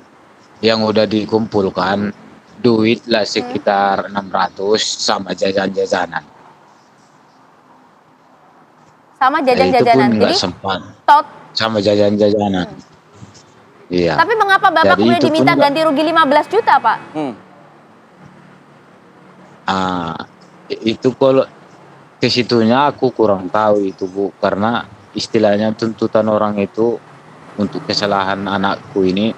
[SPEAKER 8] yang udah dikumpulkan duit lah sekitar 600 sama jajan-jajanan.
[SPEAKER 2] Sama
[SPEAKER 8] Itu pun
[SPEAKER 2] jajan-jajanan.
[SPEAKER 8] nggak
[SPEAKER 2] Jadi
[SPEAKER 8] sempat
[SPEAKER 2] tot.
[SPEAKER 8] sama jajan-jajanan. Iya.
[SPEAKER 2] Tapi mengapa Bapak
[SPEAKER 8] Jadi
[SPEAKER 2] kemudian
[SPEAKER 8] itu pun
[SPEAKER 2] diminta
[SPEAKER 8] nggak-
[SPEAKER 2] ganti rugi 15 juta, Pak?
[SPEAKER 8] Itu kalau ke situnya aku kurang tahu itu Bu, karena istilahnya tuntutan orang itu untuk kesalahan anakku ini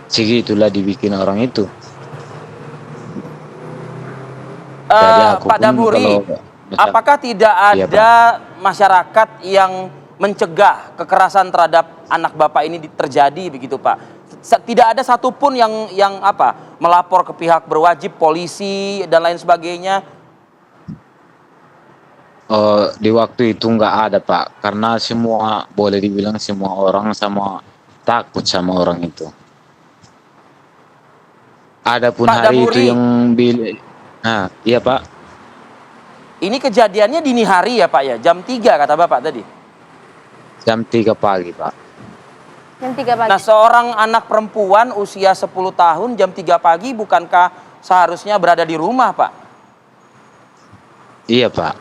[SPEAKER 8] segitulah dibikin orang itu. Jadi aku
[SPEAKER 1] Pak
[SPEAKER 8] pun
[SPEAKER 1] Damuri,
[SPEAKER 8] kalau
[SPEAKER 1] apakah tidak
[SPEAKER 8] Iya,
[SPEAKER 1] ada masyarakat yang mencegah kekerasan terhadap anak Bapak ini terjadi begitu, Pak? Tidak ada satupun yang melapor ke pihak berwajib, polisi dan lain sebagainya.
[SPEAKER 8] di waktu itu nggak ada Pak, karena semua boleh dibilang semua orang sama takut sama orang itu. Adapun
[SPEAKER 1] Pak
[SPEAKER 8] hari itu
[SPEAKER 1] Damuri.
[SPEAKER 8] yang iya Pak.
[SPEAKER 1] Ini kejadiannya dini hari ya, Pak ya? Jam 3 kata Bapak tadi.
[SPEAKER 8] Jam 3 pagi Pak.
[SPEAKER 2] Jam 3 pagi.
[SPEAKER 1] Nah, seorang anak perempuan usia 10 tahun jam 3 pagi bukankah seharusnya berada di rumah, Pak?
[SPEAKER 8] Iya Pak.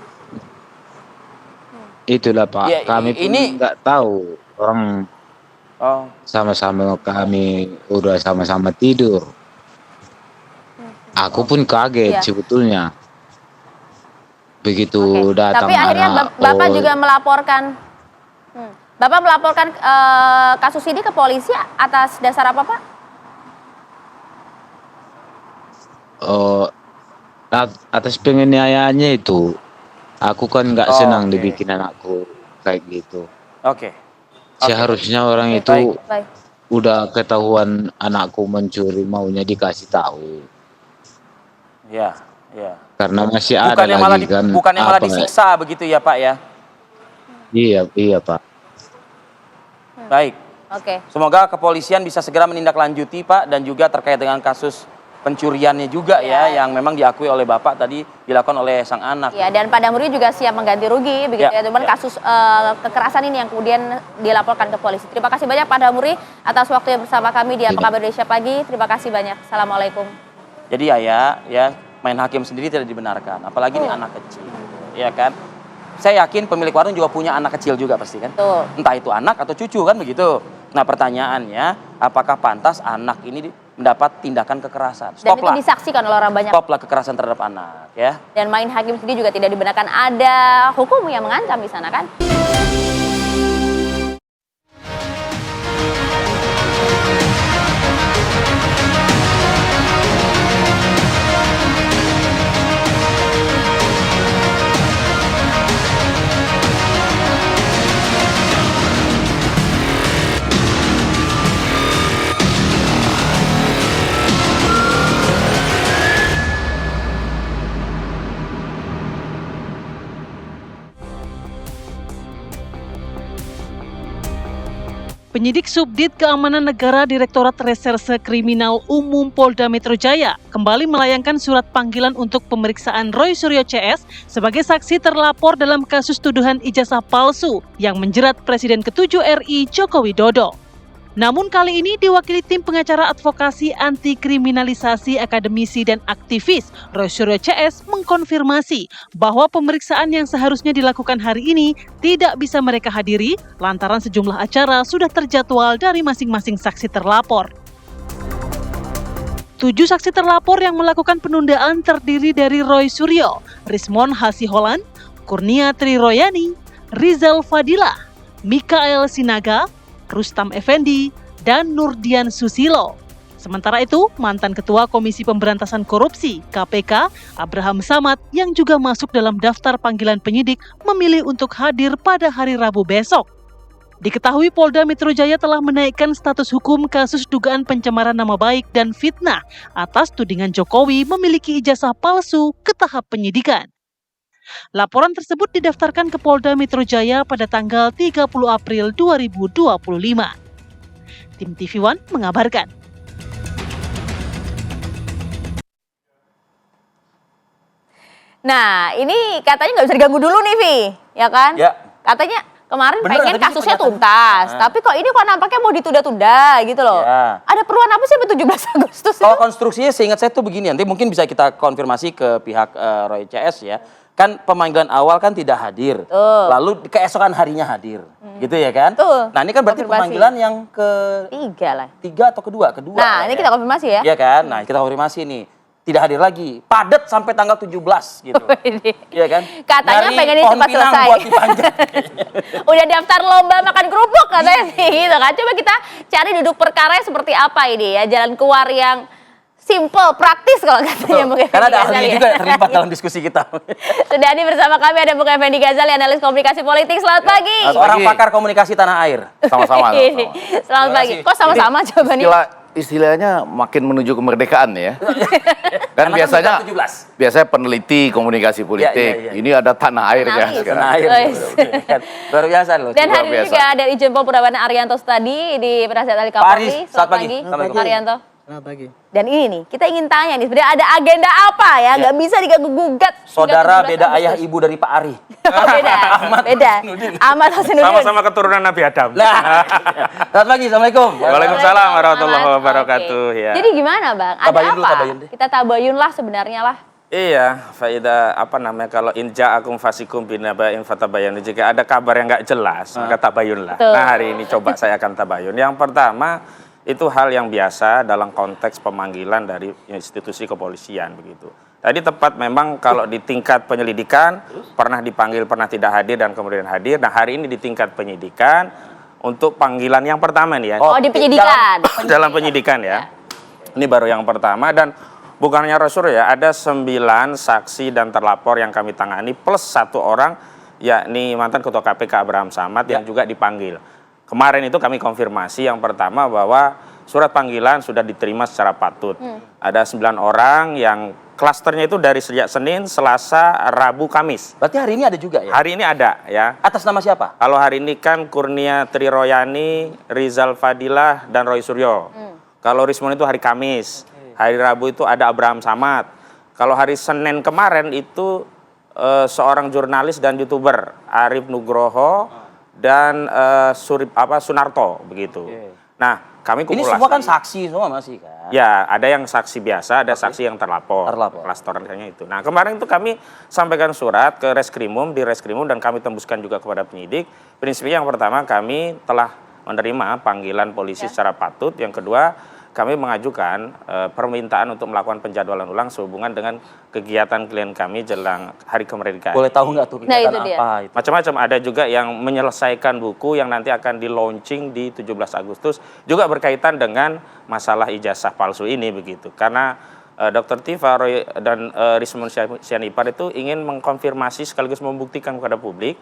[SPEAKER 8] Itulah Pak.
[SPEAKER 1] Ya,
[SPEAKER 8] Kami pun
[SPEAKER 1] ini-
[SPEAKER 8] nggak tahu, orang
[SPEAKER 1] Oh,
[SPEAKER 8] sama-sama kami udah sama-sama tidur. Aku pun kaget
[SPEAKER 2] Iya.
[SPEAKER 8] sebetulnya. Begitu
[SPEAKER 2] Oke.
[SPEAKER 8] datang
[SPEAKER 2] Tapi akhirnya
[SPEAKER 8] anak,
[SPEAKER 2] Bapak juga melaporkan. Bapak melaporkan kasus ini ke polisi atas dasar apa, Pak?
[SPEAKER 8] atas penganiayaannya itu, aku kan nggak
[SPEAKER 1] Oh,
[SPEAKER 8] senang
[SPEAKER 1] oke.
[SPEAKER 8] dibikin anakku kayak gitu.
[SPEAKER 1] oke.
[SPEAKER 8] Seharusnya orang
[SPEAKER 1] Oke,
[SPEAKER 8] itu
[SPEAKER 1] baik.
[SPEAKER 2] Baik.
[SPEAKER 8] udah ketahuan anakku mencuri maunya dikasih tahu.
[SPEAKER 1] Ya, ya.
[SPEAKER 8] Karena masih ada
[SPEAKER 1] Bukan yang malah
[SPEAKER 8] lagi kan.
[SPEAKER 1] bukan yang malah
[SPEAKER 8] apa,
[SPEAKER 1] disiksa begitu ya, Pak ya?
[SPEAKER 8] Iya Pak.
[SPEAKER 1] Baik.
[SPEAKER 2] Oke.
[SPEAKER 1] Semoga kepolisian bisa segera menindaklanjuti, Pak, dan juga terkait dengan kasus pencuriannya juga ya, yang memang diakui oleh Bapak tadi dilakukan oleh sang anak.
[SPEAKER 2] Ya, dan Pak Damuri juga siap mengganti rugi begitu
[SPEAKER 1] Ya,
[SPEAKER 2] ya. Cuman
[SPEAKER 1] ya.
[SPEAKER 2] kasus kekerasan ini yang kemudian dilaporkan ke polisi. Terima kasih banyak Pak Damuri atas waktu yang bersama kami di Apa Kabar Indonesia Pagi. Terima kasih banyak. Assalamualaikum.
[SPEAKER 1] Jadi ya main hakim sendiri tidak dibenarkan, apalagi ini anak kecil, ya kan? saya yakin pemilik warung juga punya anak kecil juga pasti kan.
[SPEAKER 2] Betul.
[SPEAKER 1] Entah itu anak atau cucu kan begitu. Nah pertanyaannya, apakah pantas anak ini mendapat tindakan kekerasan?
[SPEAKER 2] Dan itu disaksikan oleh orang banyak.
[SPEAKER 1] Stoplah kekerasan terhadap anak ya.
[SPEAKER 2] Dan main hakim sendiri juga tidak dibenarkan, ada hukum yang mengancam di sana kan.
[SPEAKER 9] Penyidik Subdit Keamanan Negara Direktorat Reserse Kriminal Umum Polda Metro Jaya kembali melayangkan surat panggilan untuk pemeriksaan Roy Suryo CS sebagai saksi terlapor dalam kasus tuduhan ijazah palsu yang menjerat Presiden ke-7 RI Joko Widodo. Namun kali ini diwakili tim pengacara advokasi anti kriminalisasi akademisi dan aktivis Roy Suryo CS mengkonfirmasi bahwa pemeriksaan yang seharusnya dilakukan hari ini tidak bisa mereka hadiri lantaran sejumlah acara sudah terjadwal dari masing-masing saksi terlapor. 7 saksi terlapor yang melakukan penundaan terdiri dari Roy Suryo, Rismon Hasiholan, Kurnia Triroyani, Rizal Fadilah, Mikael Sinaga, Rustam Effendi, dan Nurdian Susilo. Sementara itu, mantan Ketua Komisi Pemberantasan Korupsi (KPK) Abraham Samad yang juga masuk dalam daftar panggilan penyidik memilih untuk hadir pada hari Rabu besok. Diketahui Polda Metro Jaya telah menaikkan status hukum kasus dugaan pencemaran nama baik dan fitnah atas tudingan Jokowi memiliki ijazah palsu ke tahap penyidikan. Laporan tersebut didaftarkan ke Polda Metro Jaya pada tanggal 30 April 2025. Tim TV One mengabarkan.
[SPEAKER 2] Nah, ini katanya nggak bisa diganggu dulu nih, Vi, ya kan?
[SPEAKER 1] Ya.
[SPEAKER 2] Katanya kemarin
[SPEAKER 1] Beneran,
[SPEAKER 2] pengen
[SPEAKER 1] tadi
[SPEAKER 2] kasusnya
[SPEAKER 1] pernyataan.
[SPEAKER 2] tuntas, tapi kok ini kok nampaknya mau ditunda-tunda gitu loh.
[SPEAKER 1] Ya.
[SPEAKER 2] Ada perluan apa sih 17 Agustus
[SPEAKER 1] Kalau
[SPEAKER 2] itu?
[SPEAKER 1] konstruksinya seingat saya tuh begini, nanti mungkin bisa kita konfirmasi ke pihak Roy CS ya. Kan pemanggilan awal kan tidak hadir, lalu keesokan harinya hadir, gitu ya kan?
[SPEAKER 2] Betul.
[SPEAKER 1] Nah ini kan berarti
[SPEAKER 2] Konfirmasi.
[SPEAKER 1] pemanggilan yang
[SPEAKER 2] Tiga lah.
[SPEAKER 1] atau kedua?
[SPEAKER 2] Nah, ini kita konfirmasi ya.
[SPEAKER 1] Iya kan? Nah kita konfirmasi nih, tidak hadir lagi, padat sampai tanggal 17 gitu. Iya kan?
[SPEAKER 2] Katanya
[SPEAKER 1] Nyari
[SPEAKER 2] pengennya
[SPEAKER 1] pohon
[SPEAKER 2] cepat
[SPEAKER 1] pinang
[SPEAKER 2] selesai.
[SPEAKER 1] buat dipanjat.
[SPEAKER 2] Udah daftar lomba makan kerupuk katanya sih gitu kan. Coba kita cari duduk perkara seperti apa ini ya, jalan keluar yang simple, praktis kalau katanya Bung Effendi
[SPEAKER 1] Karena ada
[SPEAKER 2] Ghazali
[SPEAKER 1] ahli
[SPEAKER 2] ya.
[SPEAKER 1] juga yang terlibat dalam diskusi kita.
[SPEAKER 2] Sudah hadir bersama kami ada Bung Effendi Ghazali, analis komunikasi politik. Selamat pagi.
[SPEAKER 1] Seorang pakar komunikasi tanah air.
[SPEAKER 10] Sama-sama.
[SPEAKER 2] Selamat pagi. Kok sama-sama jawabannya?
[SPEAKER 10] Istilahnya makin menuju kemerdekaan ya. Kan
[SPEAKER 1] Karena
[SPEAKER 10] biasanya
[SPEAKER 1] kan 17.
[SPEAKER 10] biasanya peneliti komunikasi politik.
[SPEAKER 1] Iya.
[SPEAKER 10] Ini ada tanah air
[SPEAKER 2] Tanah
[SPEAKER 10] kan
[SPEAKER 2] air.
[SPEAKER 10] sekarang.
[SPEAKER 1] Tanah air. Luar biasa loh.
[SPEAKER 2] Dan hari ini
[SPEAKER 10] biasa.
[SPEAKER 2] juga ada Irjen Pol Purnawana Arianto tadi di Penasihat Ahli
[SPEAKER 1] Pak Aris,
[SPEAKER 2] Kapolri.
[SPEAKER 1] selamat pagi.
[SPEAKER 2] Pak Arianto.
[SPEAKER 11] Selamat pagi.
[SPEAKER 2] Dan ini nih, kita ingin tanya nih, sebenarnya ada agenda apa ya? Nggak bisa diganggu-gugat.
[SPEAKER 1] Saudara beda ayah ibu dari Pak Ari.
[SPEAKER 2] Oh, beda. Beda. Ahmad Hasanuddin.
[SPEAKER 7] Sama-sama keturunan Nabi Adam.
[SPEAKER 1] Nah, selamat pagi, assalamualaikum.
[SPEAKER 7] Waalaikumsalam warahmatullahi
[SPEAKER 2] Selamat.
[SPEAKER 7] wabarakatuh.
[SPEAKER 2] Oke.
[SPEAKER 7] Ya.
[SPEAKER 2] Jadi gimana Bang? Ada
[SPEAKER 1] Tabayun dulu,
[SPEAKER 2] apa?
[SPEAKER 1] tabayun deh.
[SPEAKER 2] Kita tabayun lah sebenarnya lah.
[SPEAKER 7] Iya, faida apa namanya kalau inja akum fasikum binaba'in fatabayanu, jika ada kabar yang nggak jelas maka tabayun lah.
[SPEAKER 2] Betul.
[SPEAKER 7] Nah hari ini coba saya akan tabayun. Yang pertama itu hal yang biasa dalam konteks pemanggilan dari institusi kepolisian begitu. Tadi tepat memang kalau di tingkat penyelidikan pernah dipanggil, pernah tidak hadir dan kemudian hadir. Nah hari ini di tingkat penyidikan untuk panggilan yang pertama nih ya.
[SPEAKER 2] Oh, di penyidikan.
[SPEAKER 7] Dalam penyidikan ya. Ini baru yang pertama dan bukan hanya Rasul ya, ada 9 saksi dan terlapor yang kami tangani plus 1 orang yakni mantan Ketua KPK Abraham Samad yang juga dipanggil. Kemarin itu kami konfirmasi yang pertama bahwa surat panggilan sudah diterima secara patut. Ada 9 orang yang klasternya itu dari sejak Senin, Selasa, Rabu, Kamis.
[SPEAKER 1] Berarti hari ini ada juga ya?
[SPEAKER 7] Hari ini ada ya.
[SPEAKER 1] Atas nama siapa?
[SPEAKER 7] Kalau hari ini kan Kurnia Triroyani, Rizal Fadilah, dan Roy Suryo. Kalau Rismon itu hari Kamis. Hari Rabu itu ada Abraham Samad. Kalau hari Senin kemarin itu seorang jurnalis dan YouTuber Arif Nugroho dan Sunarto begitu. Nah, kami
[SPEAKER 1] Ini
[SPEAKER 7] kumulasi.
[SPEAKER 1] semua kan saksi semua masih kan?
[SPEAKER 7] Ya, ada yang saksi biasa, ada saksi yang terlapor. Klasterannya itu. Nah, kemarin itu kami sampaikan surat ke Reskrimum, di Reskrimum, dan kami tembuskan juga kepada penyidik. Prinsipnya yang pertama, kami telah menerima panggilan polisi secara patut. Yang kedua, kami mengajukan permintaan untuk melakukan penjadwalan ulang sehubungan dengan kegiatan klien kami jelang Hari Kemerdekaan.
[SPEAKER 1] Boleh tahu nggak tuh
[SPEAKER 2] Nah,
[SPEAKER 1] kegiatan
[SPEAKER 2] itu dia.
[SPEAKER 1] apa itu?
[SPEAKER 7] Macam-macam, ada juga yang menyelesaikan buku yang nanti akan di-launching di 17 Agustus, juga berkaitan dengan masalah ijazah palsu ini begitu. Karena Dr. Tifa Roy dan Rismon Sianipar itu ingin mengkonfirmasi sekaligus membuktikan kepada publik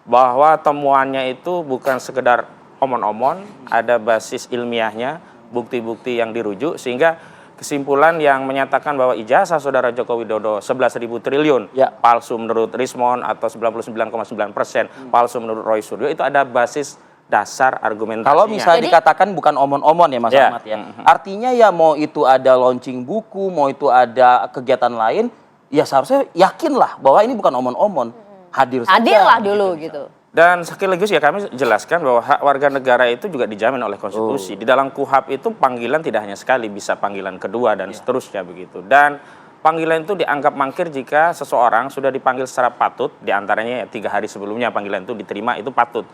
[SPEAKER 7] bahwa temuannya itu bukan sekedar omon-omon, ada basis ilmiahnya, bukti-bukti yang dirujuk, sehingga kesimpulan yang menyatakan bahwa ijazah saudara Joko Widodo 11.000 triliun palsu menurut Rismon atau 99,9% palsu menurut Roy Suryo, itu ada basis dasar argumentasinya.
[SPEAKER 1] Kalau misalnya dikatakan bukan omon-omon ya Mas Ahmad ya, artinya ya mau itu ada launching buku, mau itu ada kegiatan lain, ya seharusnya yakinlah bahwa ini bukan omon-omon, hadir saja.
[SPEAKER 2] Hadirlah dulu gitu.
[SPEAKER 7] Dan sekaligus ya kami jelaskan bahwa hak warga negara itu juga dijamin oleh konstitusi. Di dalam KUHP itu panggilan tidak hanya sekali, bisa panggilan kedua dan seterusnya begitu. Dan panggilan itu dianggap mangkir jika seseorang sudah dipanggil secara patut, diantaranya 3 hari sebelumnya panggilan itu diterima, itu patut.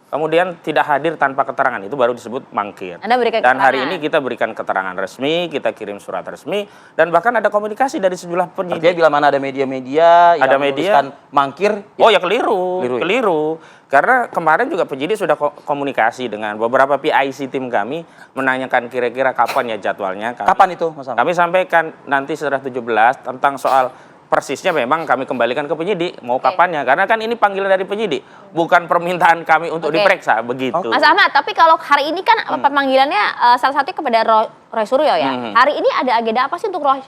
[SPEAKER 7] Kemudian tidak hadir tanpa keterangan, itu baru disebut mangkir.
[SPEAKER 2] Anda berikan
[SPEAKER 7] Dan hari
[SPEAKER 2] keterangan.
[SPEAKER 7] ini kita berikan keterangan resmi, kita kirim surat resmi, dan bahkan ada komunikasi dari sejumlah penyidik.
[SPEAKER 1] Artinya bila mana ada media-media yang menuliskan mangkir,
[SPEAKER 7] Oh ya keliru. Karena kemarin juga penyidik sudah komunikasi dengan beberapa PIC tim kami, menanyakan kira-kira kapan ya jadwalnya.
[SPEAKER 1] Kapan itu Mas Ahmad?
[SPEAKER 7] Kami sampaikan nanti setelah 17 tentang soal persisnya memang kami kembalikan ke penyidik, mau kapannya. Karena kan ini panggilan dari penyidik, bukan permintaan kami untuk diperiksa, begitu.
[SPEAKER 2] Mas Ahmad, tapi kalau hari ini kan pemanggilannya salah satunya kepada Roy Suryo ya. Hari ini ada agenda apa sih untuk Roy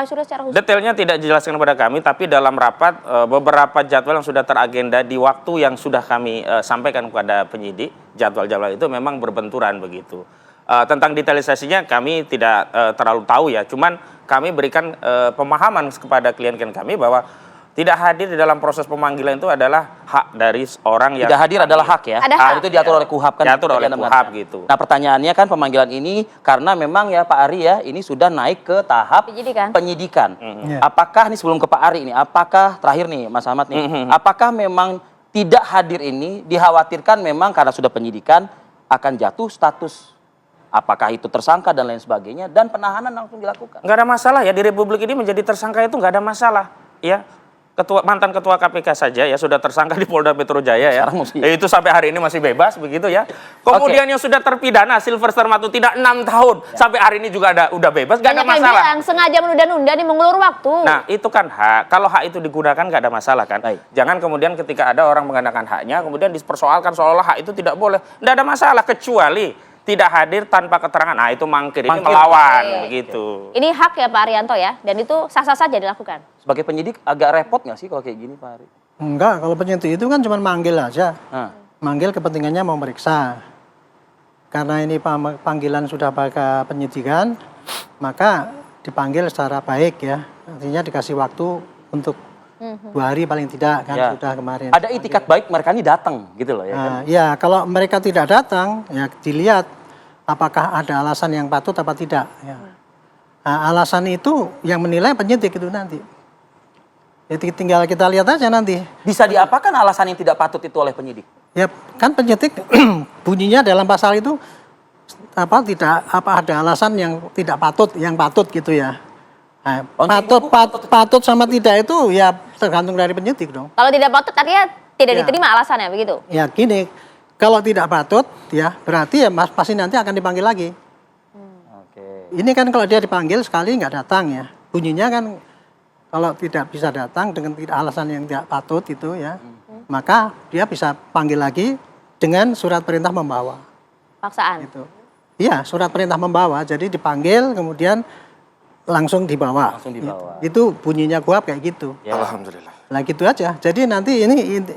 [SPEAKER 2] Suryo secara khusus?
[SPEAKER 7] Detailnya tidak dijelaskan kepada kami, tapi dalam rapat beberapa jadwal yang sudah teragenda di waktu yang sudah kami sampaikan kepada penyidik, jadwal-jadwal itu memang berbenturan begitu. Tentang detailisasinya kami tidak terlalu tahu ya, cuman kami berikan pemahaman kepada klien-klien kami bahwa tidak hadir di dalam proses pemanggilan itu adalah hak dari orang yang
[SPEAKER 1] tidak hadir adalah hak ya.
[SPEAKER 2] Ada hak.
[SPEAKER 1] Itu diatur oleh KUHP kan.
[SPEAKER 7] Diatur oleh KUHP gitu.
[SPEAKER 1] Nah, pertanyaannya kan pemanggilan ini karena memang ya Pak Ari ya, ini sudah naik ke tahap penyidikan. Apakah ini sebelum ke Pak Ari ini, apakah terakhir nih Mas Ahmad nih, apakah memang tidak hadir ini dikhawatirkan memang karena sudah penyidikan akan jatuh status apakah itu tersangka dan lain sebagainya, dan penahanan langsung dilakukan?
[SPEAKER 7] Nggak ada masalah ya, di Republik ini menjadi tersangka itu nggak ada masalah ya. Mantan ketua KPK saja ya sudah tersangka di Polda Metro Jaya ya. Itu sampai hari ini masih bebas begitu ya. Kemudian yang sudah terpidana Sylvester Matutina 6 tahun sampai hari ini juga udah bebas, nggak ada
[SPEAKER 2] Banyak yang
[SPEAKER 7] masalah.
[SPEAKER 2] bilang sengaja menunda-nunda nih, mengulur waktu.
[SPEAKER 7] Nah itu kan hak, kalau hak itu digunakan nggak ada masalah kan. Jangan kemudian ketika ada orang menggunakan haknya kemudian dipersoalkan seolah hak itu tidak boleh. Nggak ada masalah kecuali tidak hadir tanpa keterangan. Nah itu mangkir, ini melawan begitu.
[SPEAKER 2] Ini hak ya Pak Arianto ya, dan itu sah-sah saja dilakukan.
[SPEAKER 1] Sebagai penyidik agak repot nggak sih kalau kayak gini Pak Ari?
[SPEAKER 11] Enggak, kalau penyidik itu kan cuma manggil aja. Manggil kepentingannya mau meriksa. Karena ini panggilan sudah pakai penyidikan, maka dipanggil secara baik ya. Artinya dikasih waktu untuk 2 hari paling tidak kan sudah kemarin.
[SPEAKER 1] Ada itikat baik mereka ini datang gitu loh ya kan?
[SPEAKER 11] Ya kalau mereka tidak datang ya dilihat apakah ada alasan yang patut apa tidak ya. Nah, alasan itu yang menilai penyidik itu nanti. Jadi tinggal kita lihat aja nanti.
[SPEAKER 1] Bisa diapakan alasan yang tidak patut itu oleh penyidik?
[SPEAKER 11] Ya kan penyidik bunyinya dalam pasal itu ada alasan yang tidak patut, yang patut gitu ya. Nah, patut sama tidak itu ya tergantung dari penyidik dong.
[SPEAKER 2] Kalau tidak patut artinya tidak diterima alasannya begitu?
[SPEAKER 11] Ya gini, kalau tidak patut ya berarti ya pasti nanti akan dipanggil lagi. Ini kan kalau dia dipanggil sekali nggak datang ya, bunyinya kan kalau tidak bisa datang dengan alasan yang tidak patut itu ya, maka dia bisa panggil lagi dengan surat perintah membawa.
[SPEAKER 2] Paksaan?
[SPEAKER 11] Gitu. Iya, surat perintah membawa, jadi dipanggil kemudian langsung dibawa. Itu bunyinya KUHP kayak gitu.
[SPEAKER 7] Ya. Alhamdulillah.
[SPEAKER 11] Nah gitu aja. Jadi nanti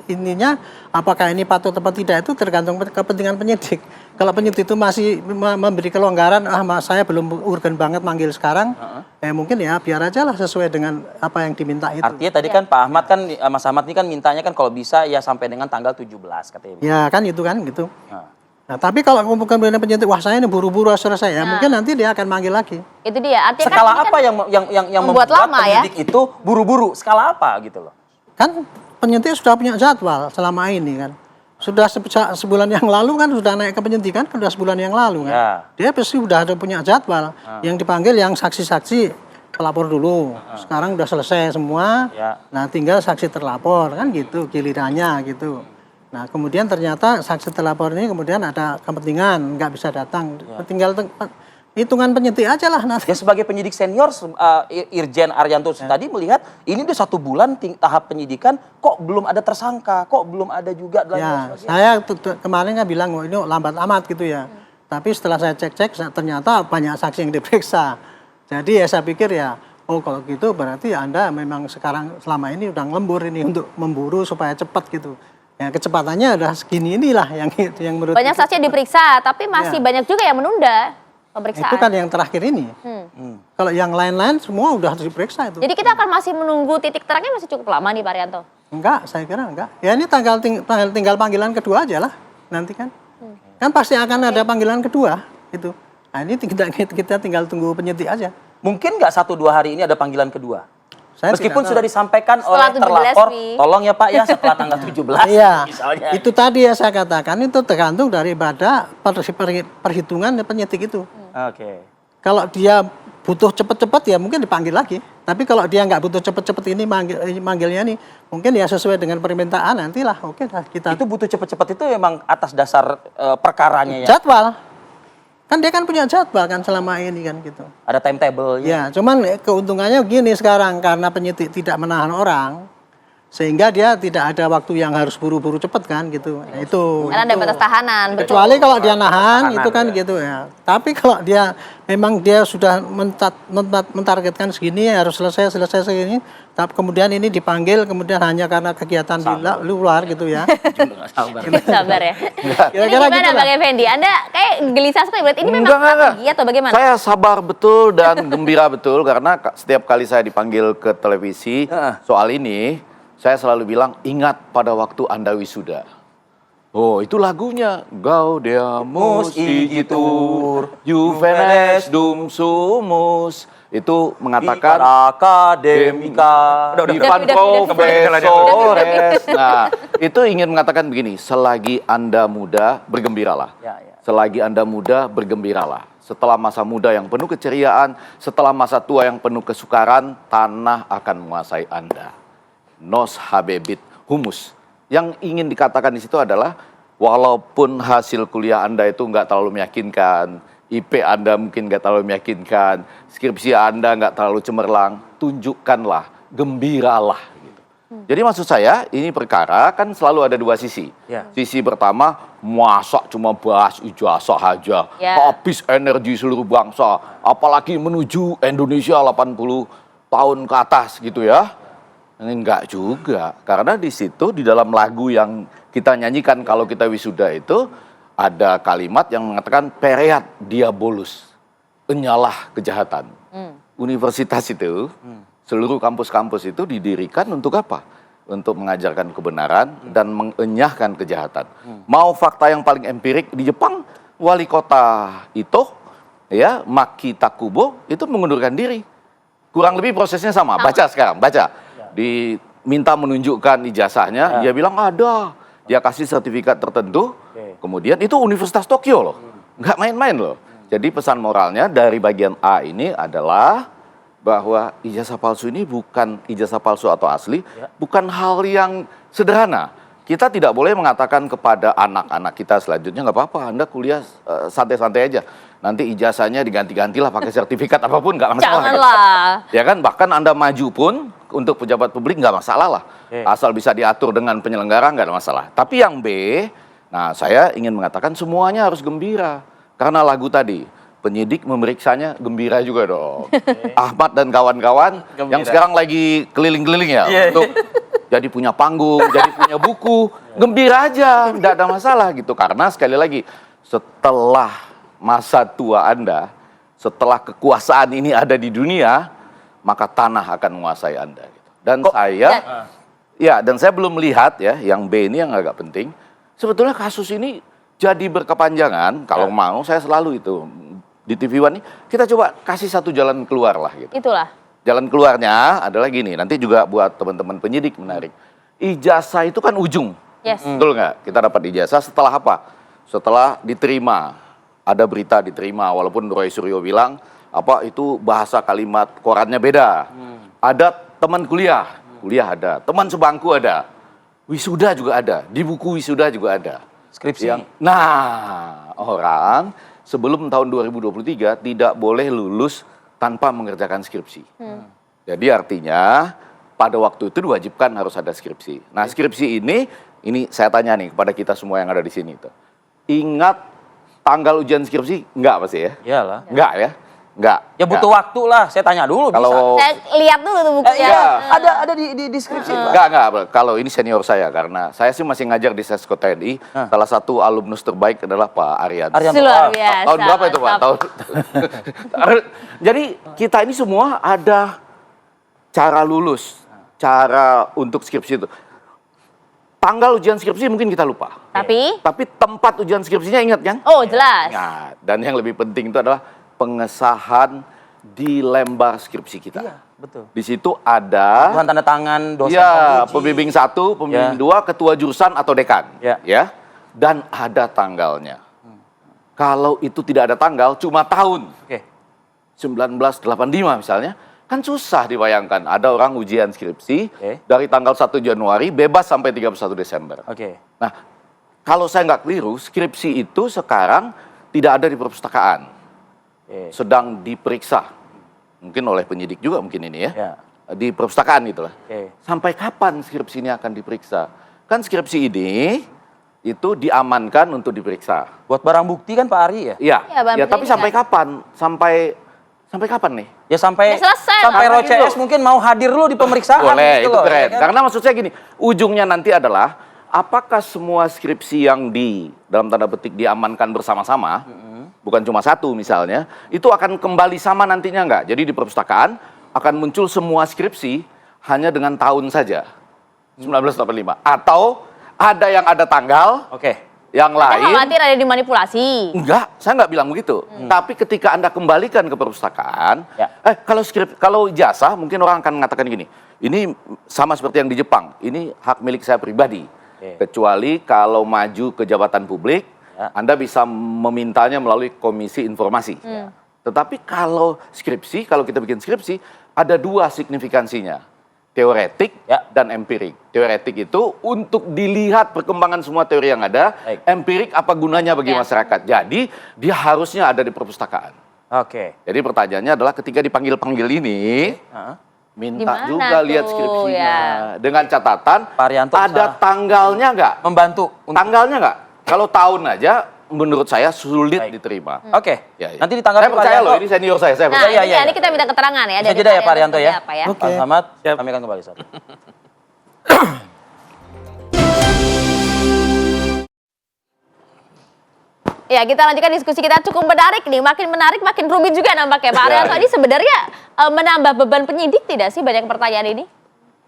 [SPEAKER 11] intinya apakah ini patut atau tidak itu tergantung kepentingan penyidik. Kalau penyidik itu masih memberi kelonggaran, saya belum urgen banget manggil sekarang, mungkin ya biar aja lah sesuai dengan apa yang diminta itu.
[SPEAKER 1] Artinya tadi kan Pak Ahmad kan, Mas Ahmad ini kan mintanya kan kalau bisa ya sampai dengan tanggal 17 katanya.
[SPEAKER 11] Ya kan itu kan gitu. Nah, tapi kalau kemudian penyidik, wah saya ini buru-buru selesai ya, mungkin nanti dia akan manggil lagi.
[SPEAKER 2] Itu dia. Artinya
[SPEAKER 1] Skala
[SPEAKER 2] kan ini
[SPEAKER 1] apa
[SPEAKER 2] kan
[SPEAKER 1] yang
[SPEAKER 2] membuat lama ya?
[SPEAKER 1] penyidik itu buru-buru? Skala apa gitu loh?
[SPEAKER 11] Kan penyidik sudah punya jadwal selama ini kan. Sudah sebulan yang lalu kan sudah naik ke penyidikan, sudah sebulan yang lalu kan.
[SPEAKER 1] Ya.
[SPEAKER 11] Dia pasti sudah ada punya jadwal. Yang dipanggil yang saksi-saksi pelapor dulu. Sekarang udah selesai semua.
[SPEAKER 1] Ya.
[SPEAKER 11] Nah, tinggal saksi terlapor kan gitu gilirannya gitu. Nah, kemudian ternyata saksi terlapor ini kemudian ada kepentingan nggak bisa datang. Tinggal hitungan penyidik aja lah nanti.
[SPEAKER 1] Ya sebagai penyidik senior, Irjen Arianto tadi melihat ini udah 1 bulan tahap penyidikan, kok belum ada tersangka, kok belum ada juga.
[SPEAKER 11] Ya, saya kemarin kan bilang, oh, ini lambat amat gitu ya. Tapi setelah saya cek-cek, ternyata banyak saksi yang diperiksa. Jadi ya saya pikir ya, oh kalau gitu berarti Anda memang sekarang selama ini udah lembur ini untuk memburu supaya cepat gitu. Ya kecepatannya udah segini inilah yang menurut
[SPEAKER 2] banyak saksi yang diperiksa, tapi masih banyak juga yang menunda pemeriksaan.
[SPEAKER 11] itu kan yang terakhir ini. Kalau yang lain-lain semua udah diperiksa itu.
[SPEAKER 2] Jadi kita akan masih menunggu titik terangnya masih cukup lama nih Pak Arianto?
[SPEAKER 11] Enggak, saya kira enggak. Ya ini tinggal panggilan kedua aja lah nanti kan. Kan pasti akan ada panggilan kedua itu. Nah ini kita tinggal tunggu penyidik aja.
[SPEAKER 1] Mungkin nggak 1-2 hari ini ada panggilan kedua?
[SPEAKER 11] Saya
[SPEAKER 1] Meskipun
[SPEAKER 11] tidak
[SPEAKER 1] sudah disampaikan
[SPEAKER 2] Setelah
[SPEAKER 1] oleh terlapor,
[SPEAKER 2] 17,
[SPEAKER 1] tolong ya Pak ya setelah tanggal 17
[SPEAKER 11] Iya,
[SPEAKER 1] misalnya.
[SPEAKER 11] itu tadi ya saya katakan itu tergantung daripada perhitungan penyidik itu.
[SPEAKER 1] Oke.
[SPEAKER 11] Kalau dia butuh cepet-cepet ya mungkin dipanggil lagi. Tapi kalau dia nggak butuh cepet-cepet ini manggilnya nih, mungkin ya sesuai dengan permintaan nantilah. Oke, kita
[SPEAKER 1] Itu butuh cepet-cepet itu memang atas dasar perkaranya ya?
[SPEAKER 11] jadwal. Kan dia kan punya jadwal kan selama ini kan gitu.
[SPEAKER 1] Ada timetable-nya?
[SPEAKER 11] Ya, cuman keuntungannya gini sekarang karena penyidik tidak menahan orang, sehingga dia tidak ada waktu yang harus buru-buru cepet kan gitu. Nah, itu.
[SPEAKER 2] Karena ada batas tahanan. Betul.
[SPEAKER 11] Kecuali kalau dia nahan
[SPEAKER 1] Tahanan,
[SPEAKER 11] itu kan
[SPEAKER 1] ya.
[SPEAKER 11] gitu ya. Tapi kalau dia memang dia sudah mentargetkan segini harus selesai segini, tapi kemudian ini dipanggil kemudian hanya karena kegiatan di luar gitu ya.
[SPEAKER 2] Sabar ya. Ini
[SPEAKER 11] Kira-kira
[SPEAKER 2] gimana
[SPEAKER 11] gitu lah.
[SPEAKER 2] Bang Effendi? Anda kayak gelisah sekali. Berarti ini memang strategi atau bagaimana?
[SPEAKER 10] Saya sabar betul dan gembira betul karena setiap kali saya dipanggil ke televisi soal ini, saya selalu bilang ingat pada waktu Anda wisuda. Oh, itu lagunya. Gaudeamus igitur, Juvenes dum sumus. Itu mengatakan
[SPEAKER 1] akademika.
[SPEAKER 10] Ivan Profesores. Nah, itu ingin mengatakan begini, selagi Anda muda, bergembiralah.
[SPEAKER 1] Ya, ya.
[SPEAKER 10] Selagi Anda muda, bergembiralah. Setelah masa muda yang penuh keceriaan, setelah masa tua yang penuh kesukaran, tanah akan menguasai Anda. Nos habebit humus. Yang ingin dikatakan di situ adalah, walaupun hasil kuliah Anda itu nggak terlalu meyakinkan, IP Anda mungkin nggak terlalu meyakinkan, skripsi Anda nggak terlalu cemerlang, tunjukkanlah, gembiralah. Gitu. Jadi maksud saya, ini perkara kan selalu ada dua sisi.
[SPEAKER 1] Ya.
[SPEAKER 10] Sisi pertama, masa cuma bahas ijazah aja, habis energi seluruh bangsa, apalagi menuju Indonesia 80 tahun ke atas gitu ya. Enggak juga, karena di situ di dalam lagu yang kita nyanyikan kalau kita wisuda itu, ada kalimat yang mengatakan pereat diabolus, enyalah kejahatan. Universitas itu, seluruh kampus-kampus itu didirikan untuk apa? Untuk mengajarkan kebenaran dan mengenyahkan kejahatan. Mau fakta yang paling empirik di Jepang, wali kota Ito, ya Maki Takubo itu mengundurkan diri. Kurang lebih prosesnya sama. Baca sekarang, baca. Diminta menunjukkan ijazahnya, dia bilang ada. Dia kasih sertifikat tertentu. Kemudian itu Universitas Tokyo loh, nggak main-main loh. Jadi pesan moralnya dari bagian A ini adalah bahwa ijazah palsu ini bukan ijazah palsu atau asli, bukan hal yang sederhana. Kita tidak boleh mengatakan kepada anak-anak kita selanjutnya nggak apa-apa, Anda kuliah santai-santai aja. Nanti ijazahnya diganti-gantilah pakai sertifikat apapun nggak masalah.
[SPEAKER 2] Janganlah.
[SPEAKER 10] Ya kan, bahkan Anda maju pun untuk pejabat publik nggak masalah lah. Asal bisa diatur dengan penyelenggara nggak ada masalah. Tapi yang B, nah saya ingin mengatakan semuanya harus gembira. Karena lagu tadi, penyidik memeriksanya gembira juga dong. Ahmad dan kawan-kawan yang sekarang lagi keliling-keliling ya untuk jadi punya panggung, jadi punya buku, gembira aja, nggak ada masalah gitu. Karena sekali lagi, setelah masa tua Anda, setelah kekuasaan ini ada di dunia, maka tanah akan menguasai Anda. Gitu. Dan dan saya belum melihat ya, yang B ini yang agak penting, sebetulnya kasus ini jadi berkepanjangan, kalau mau saya selalu itu di TV One nih, kita coba kasih satu jalan keluar lah gitu.
[SPEAKER 2] Itulah.
[SPEAKER 10] Jalan keluarnya adalah gini, nanti juga buat teman-teman penyidik menarik. Ijazah itu kan ujung.
[SPEAKER 2] Yes.
[SPEAKER 10] Betul nggak? Kita dapat ijazah setelah apa? Setelah diterima. Ada berita diterima, walaupun Roy Suryo bilang, apa itu bahasa kalimat korannya beda. Ada teman kuliah ada. Teman sebangku ada. Wisuda juga ada. Di buku wisuda juga ada.
[SPEAKER 1] Skripsi.
[SPEAKER 10] Nah, orang sebelum tahun 2023 tidak boleh lulus tanpa mengerjakan skripsi. Jadi artinya pada waktu itu diwajibkan harus ada skripsi. Nah, skripsi ini saya tanya nih kepada kita semua yang ada di sini tuh. Ingat tanggal ujian skripsi? Enggak pasti ya?
[SPEAKER 1] Iyalah.
[SPEAKER 10] Enggak ya? Enggak.
[SPEAKER 1] Ya butuh waktu lah, saya tanya dulu
[SPEAKER 10] Kalau
[SPEAKER 2] Saya lihat dulu tuh bukunya.
[SPEAKER 1] Ada di deskripsi.
[SPEAKER 10] enggak. Kalau ini senior saya karena saya sih masih ngajar di Sesko TNI. Salah satu alumnus terbaik adalah Pak Arianto.
[SPEAKER 2] Luar biasa.
[SPEAKER 10] Tahun berapa itu Pak? Jadi kita ini semua ada cara lulus, cara untuk skripsi itu. Tanggal ujian skripsi mungkin kita lupa.
[SPEAKER 2] Tapi
[SPEAKER 10] tempat ujian skripsinya ingat kan?
[SPEAKER 2] oh jelas.
[SPEAKER 10] Nah, dan yang lebih penting itu adalah pengesahan di lembar skripsi kita.
[SPEAKER 1] Iya, betul.
[SPEAKER 10] Di situ ada
[SPEAKER 1] Tuhan tanda tangan dosen
[SPEAKER 10] pembimbing 1, pembimbing 2, ketua jurusan atau dekan. Ya. Dan ada tanggalnya. Kalau itu tidak ada tanggal, cuma tahun. 1985 misalnya, kan susah dibayangkan. Ada orang ujian skripsi dari tanggal 1 Januari bebas sampai 31 Desember. Nah, kalau saya nggak keliru, skripsi itu sekarang tidak ada di perpustakaan. Sedang diperiksa. Mungkin oleh penyidik juga mungkin ini ya. Di perpustakaan itulah. Sampai kapan skripsi ini akan diperiksa? Kan skripsi ini itu diamankan untuk diperiksa.
[SPEAKER 1] Buat barang bukti kan Pak Ari ya?
[SPEAKER 10] Iya.
[SPEAKER 2] Ya,
[SPEAKER 10] Tapi sampai kapan? Sampai kapan nih?
[SPEAKER 1] Ya sampai
[SPEAKER 2] selesai,
[SPEAKER 1] sampai
[SPEAKER 10] Bang.
[SPEAKER 1] ROCS mungkin mau hadir dulu di pemeriksaan.
[SPEAKER 10] Boleh,
[SPEAKER 1] gitu
[SPEAKER 10] itu
[SPEAKER 1] loh,
[SPEAKER 10] keren.
[SPEAKER 1] ya kan?
[SPEAKER 10] Karena maksud saya gini, ujungnya nanti adalah apakah semua skripsi yang dalam tanda petik diamankan bersama-sama, bukan cuma satu misalnya, itu akan kembali sama nantinya enggak? Jadi di perpustakaan akan muncul semua skripsi hanya dengan tahun saja, 1985. Atau ada yang ada tanggal, yang lain.
[SPEAKER 2] Khawatir ada dimanipulasi.
[SPEAKER 10] Enggak, saya nggak bilang begitu. Tapi ketika Anda kembalikan ke perpustakaan, kalau ijazah mungkin orang akan mengatakan gini, ini sama seperti yang di Jepang, ini hak milik saya pribadi. Kecuali kalau maju ke jabatan publik, Anda bisa memintanya melalui komisi informasi. Tetapi kalau skripsi, kalau kita bikin skripsi, ada dua signifikansinya. Teoretik dan empirik. Teoretik itu untuk dilihat perkembangan semua teori yang ada. Empirik apa gunanya bagi masyarakat. Jadi dia harusnya ada di perpustakaan. Jadi pertanyaannya adalah ketika dipanggil-panggil ini, minta
[SPEAKER 2] Dimana
[SPEAKER 10] juga
[SPEAKER 2] tuh,
[SPEAKER 10] lihat skripsinya. Dengan catatan ada tanggalnya nggak?
[SPEAKER 1] Membantu.
[SPEAKER 10] Tanggalnya nggak? Kalau tahun aja menurut saya sulit diterima.
[SPEAKER 1] Nanti ditanggapi
[SPEAKER 10] Saya percaya loh, ini senior saya
[SPEAKER 2] Nah,
[SPEAKER 10] percaya.
[SPEAKER 2] ini kita minta keterangan ya.
[SPEAKER 1] Bisa jeda ya Pak Arianto ya.
[SPEAKER 2] Apa ya?
[SPEAKER 1] Pak Selamat, kami akan kembali saat ini.
[SPEAKER 2] Ya, kita lanjutkan diskusi kita cukup menarik nih. Makin menarik, makin rumit juga nampaknya. Pak Arianto, ini sebenarnya menambah beban penyidik tidak sih banyak pertanyaan ini?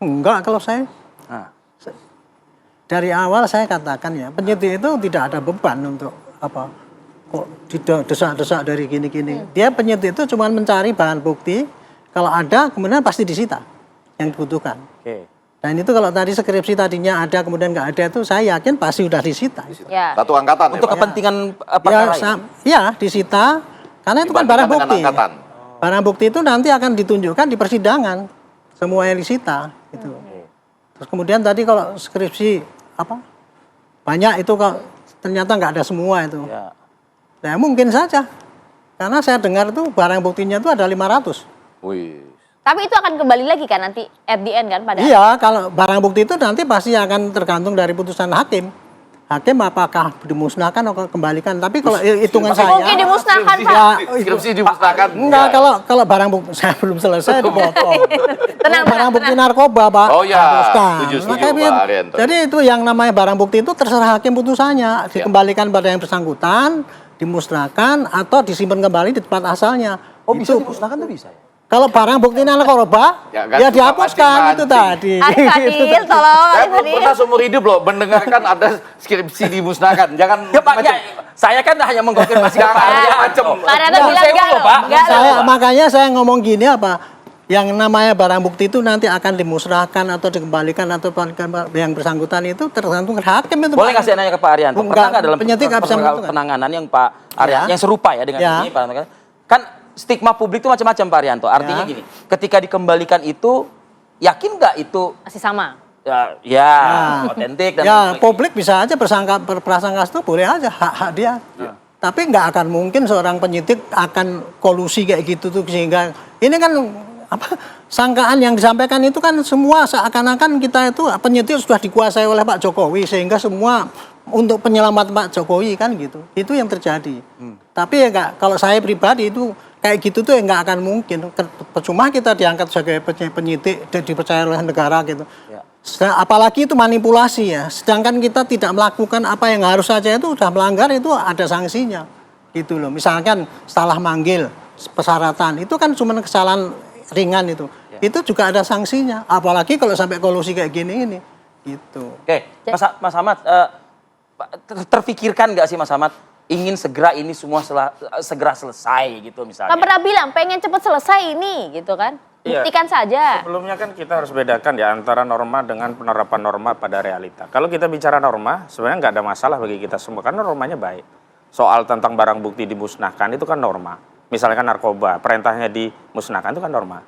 [SPEAKER 11] Enggak, kalau saya. Dari awal saya katakan ya, penyidik itu tidak ada beban untuk apa kok desak-desak dari gini-gini. Dia penyidik itu cuma mencari bahan bukti, kalau ada kemudian pasti disita yang dibutuhkan. Dan itu kalau tadi skripsi tadinya ada kemudian nggak ada itu saya yakin pasti sudah disita.
[SPEAKER 10] Satu angkatan
[SPEAKER 1] untuk
[SPEAKER 10] ya,
[SPEAKER 1] kepentingan
[SPEAKER 11] ya, ya disita karena itu kan barang bukti. Barang bukti itu nanti akan ditunjukkan di persidangan semua yang disita gitu. Terus kemudian tadi kalau skripsi apa banyak itu kalau ternyata nggak ada semua itu. Ya mungkin saja karena saya dengar itu barang buktinya itu ada 500.
[SPEAKER 2] Tapi itu akan kembali lagi kan nanti at the end kan pada.
[SPEAKER 11] Iya, kalau barang bukti itu nanti pasti akan tergantung dari putusan hakim. Hakim apakah dimusnahkan atau kembalikan. Tapi kalau hitungan saya
[SPEAKER 2] mungkin dimusnahkan Pak.
[SPEAKER 11] Ya,
[SPEAKER 10] skripsi dimusnahkan.
[SPEAKER 11] Enggak, kalau barang bukti saya belum selesai dipotong.
[SPEAKER 2] Tenang,
[SPEAKER 11] barang bukti narkoba, Pak.
[SPEAKER 10] Oh ya,
[SPEAKER 11] hapuskan.
[SPEAKER 10] setuju
[SPEAKER 11] Makanya,
[SPEAKER 10] Pak Arianto.
[SPEAKER 11] jadi itu yang namanya barang bukti itu terserah hakim putusannya. Dikembalikan pada yang bersangkutan, dimusnahkan atau disimpan kembali di tempat asalnya.
[SPEAKER 1] Oh, bisa dimusnahkan tuh bisa ya?
[SPEAKER 11] Kalau barang bukti narkoba,
[SPEAKER 10] Ya kan,
[SPEAKER 11] ya dihapuskan itu
[SPEAKER 10] mancing-mancing.
[SPEAKER 11] tadi.
[SPEAKER 2] Arif Fadil, tolong
[SPEAKER 10] Saya
[SPEAKER 2] Arif
[SPEAKER 10] belum
[SPEAKER 2] Fadil.
[SPEAKER 10] pernah seumur hidup loh mendengarkan ada skripsi dimusnahkan. Jangan
[SPEAKER 1] Ya Pak, ya, saya kan hanya mengkonfirmasi ke Pak Arianto.
[SPEAKER 10] macam.
[SPEAKER 2] Pak Arianto
[SPEAKER 1] Nah,
[SPEAKER 2] bilang
[SPEAKER 1] saya
[SPEAKER 2] enggak
[SPEAKER 1] mau,
[SPEAKER 2] loh,
[SPEAKER 1] Pak.
[SPEAKER 2] enggak loh.
[SPEAKER 11] Makanya saya ngomong gini apa? Yang namanya barang bukti itu nanti akan dimusnahkan atau dikembalikan atau yang bersangkutan itu tergantung hakim itu.
[SPEAKER 1] Boleh
[SPEAKER 11] Pak.
[SPEAKER 1] nggak saya nanya ke Pak Arianto?
[SPEAKER 11] Enggak,
[SPEAKER 1] Pernah nggak dalam
[SPEAKER 11] penyidik nggak bisa menentukan.
[SPEAKER 1] penanganan yang Pak Arianto
[SPEAKER 11] Ya.
[SPEAKER 1] yang serupa ya dengan
[SPEAKER 11] Ya.
[SPEAKER 1] ini Pak Arianto? Kan stigma publik itu macam-macam Pak Arianto. Artinya
[SPEAKER 11] Ya.
[SPEAKER 1] gini, ketika dikembalikan itu yakin nggak itu
[SPEAKER 2] Masih sama.
[SPEAKER 1] ya otentik dan
[SPEAKER 11] Ya, publik bisa aja berprasangka itu boleh aja hak-hak dia. Tapi nggak akan mungkin seorang penyidik akan kolusi kayak gitu tuh sehingga ini kan apa sangkaan yang disampaikan itu kan semua seakan-akan kita itu penyidik sudah dikuasai oleh Pak Jokowi sehingga semua untuk penyelamat Pak Jokowi kan gitu. Itu yang terjadi. Tapi ya nggak, kalau saya pribadi itu kayak gitu tuh ya nggak akan mungkin. Percuma kita diangkat sebagai penyidik dan dipercaya oleh negara gitu. Apalagi itu manipulasi ya. Sedangkan kita tidak melakukan apa yang harus saja itu sudah melanggar itu ada sanksinya. Gitu loh. Misalkan salah manggil persyaratan itu kan cuma kesalahan ringan itu. Itu juga ada sanksinya. Apalagi kalau sampai kolusi kayak gini ini. Gitu.
[SPEAKER 1] Oke, Mas Ahmad, terfikirkan nggak sih Mas Ahmad ingin segera ini semua segera selesai gitu misalnya?
[SPEAKER 2] Kan pernah bilang pengen cepet selesai ini gitu kan.
[SPEAKER 7] Iya.
[SPEAKER 2] Buktikan saja.
[SPEAKER 7] Sebelumnya kan kita harus bedakan ya antara norma dengan penerapan norma pada realita. Kalau kita bicara norma, sebenarnya nggak ada masalah bagi kita semua karena normanya baik. Soal tentang barang bukti dimusnahkan itu kan norma. Misalkan narkoba, perintahnya dimusnahkan itu kan norma.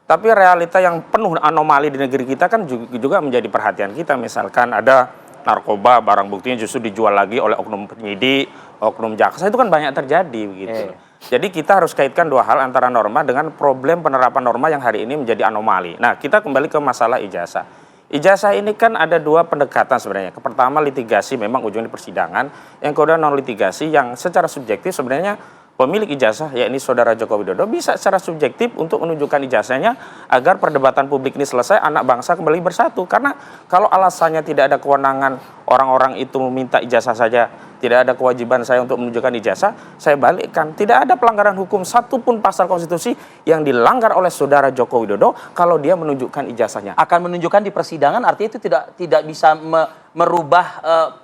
[SPEAKER 7] Tapi realita yang penuh anomali di negeri kita kan juga menjadi perhatian kita. Misalkan ada narkoba, barang buktinya justru dijual lagi oleh oknum penyidik, oknum jaksa, itu kan banyak terjadi begitu. Jadi kita harus kaitkan dua hal antara norma dengan problem penerapan norma yang hari ini menjadi anomali. Nah, kita kembali ke masalah ijazah. Ijazah ini kan ada dua pendekatan sebenarnya. Pertama litigasi memang ujungnya di persidangan. Yang kedua non litigasi yang secara subjektif sebenarnya pemilik ijazah yakni Saudara Joko Widodo bisa secara subjektif untuk menunjukkan ijazahnya agar perdebatan publik ini selesai, anak bangsa kembali bersatu. Karena kalau alasannya tidak ada kewenangan orang-orang itu meminta ijazah saja, tidak ada kewajiban saya untuk menunjukkan ijazah, saya balikkan. Tidak ada pelanggaran hukum satupun pasal konstitusi yang dilanggar oleh Saudara Joko Widodo kalau dia menunjukkan ijazahnya.
[SPEAKER 1] Akan menunjukkan di persidangan artinya itu tidak bisa merubah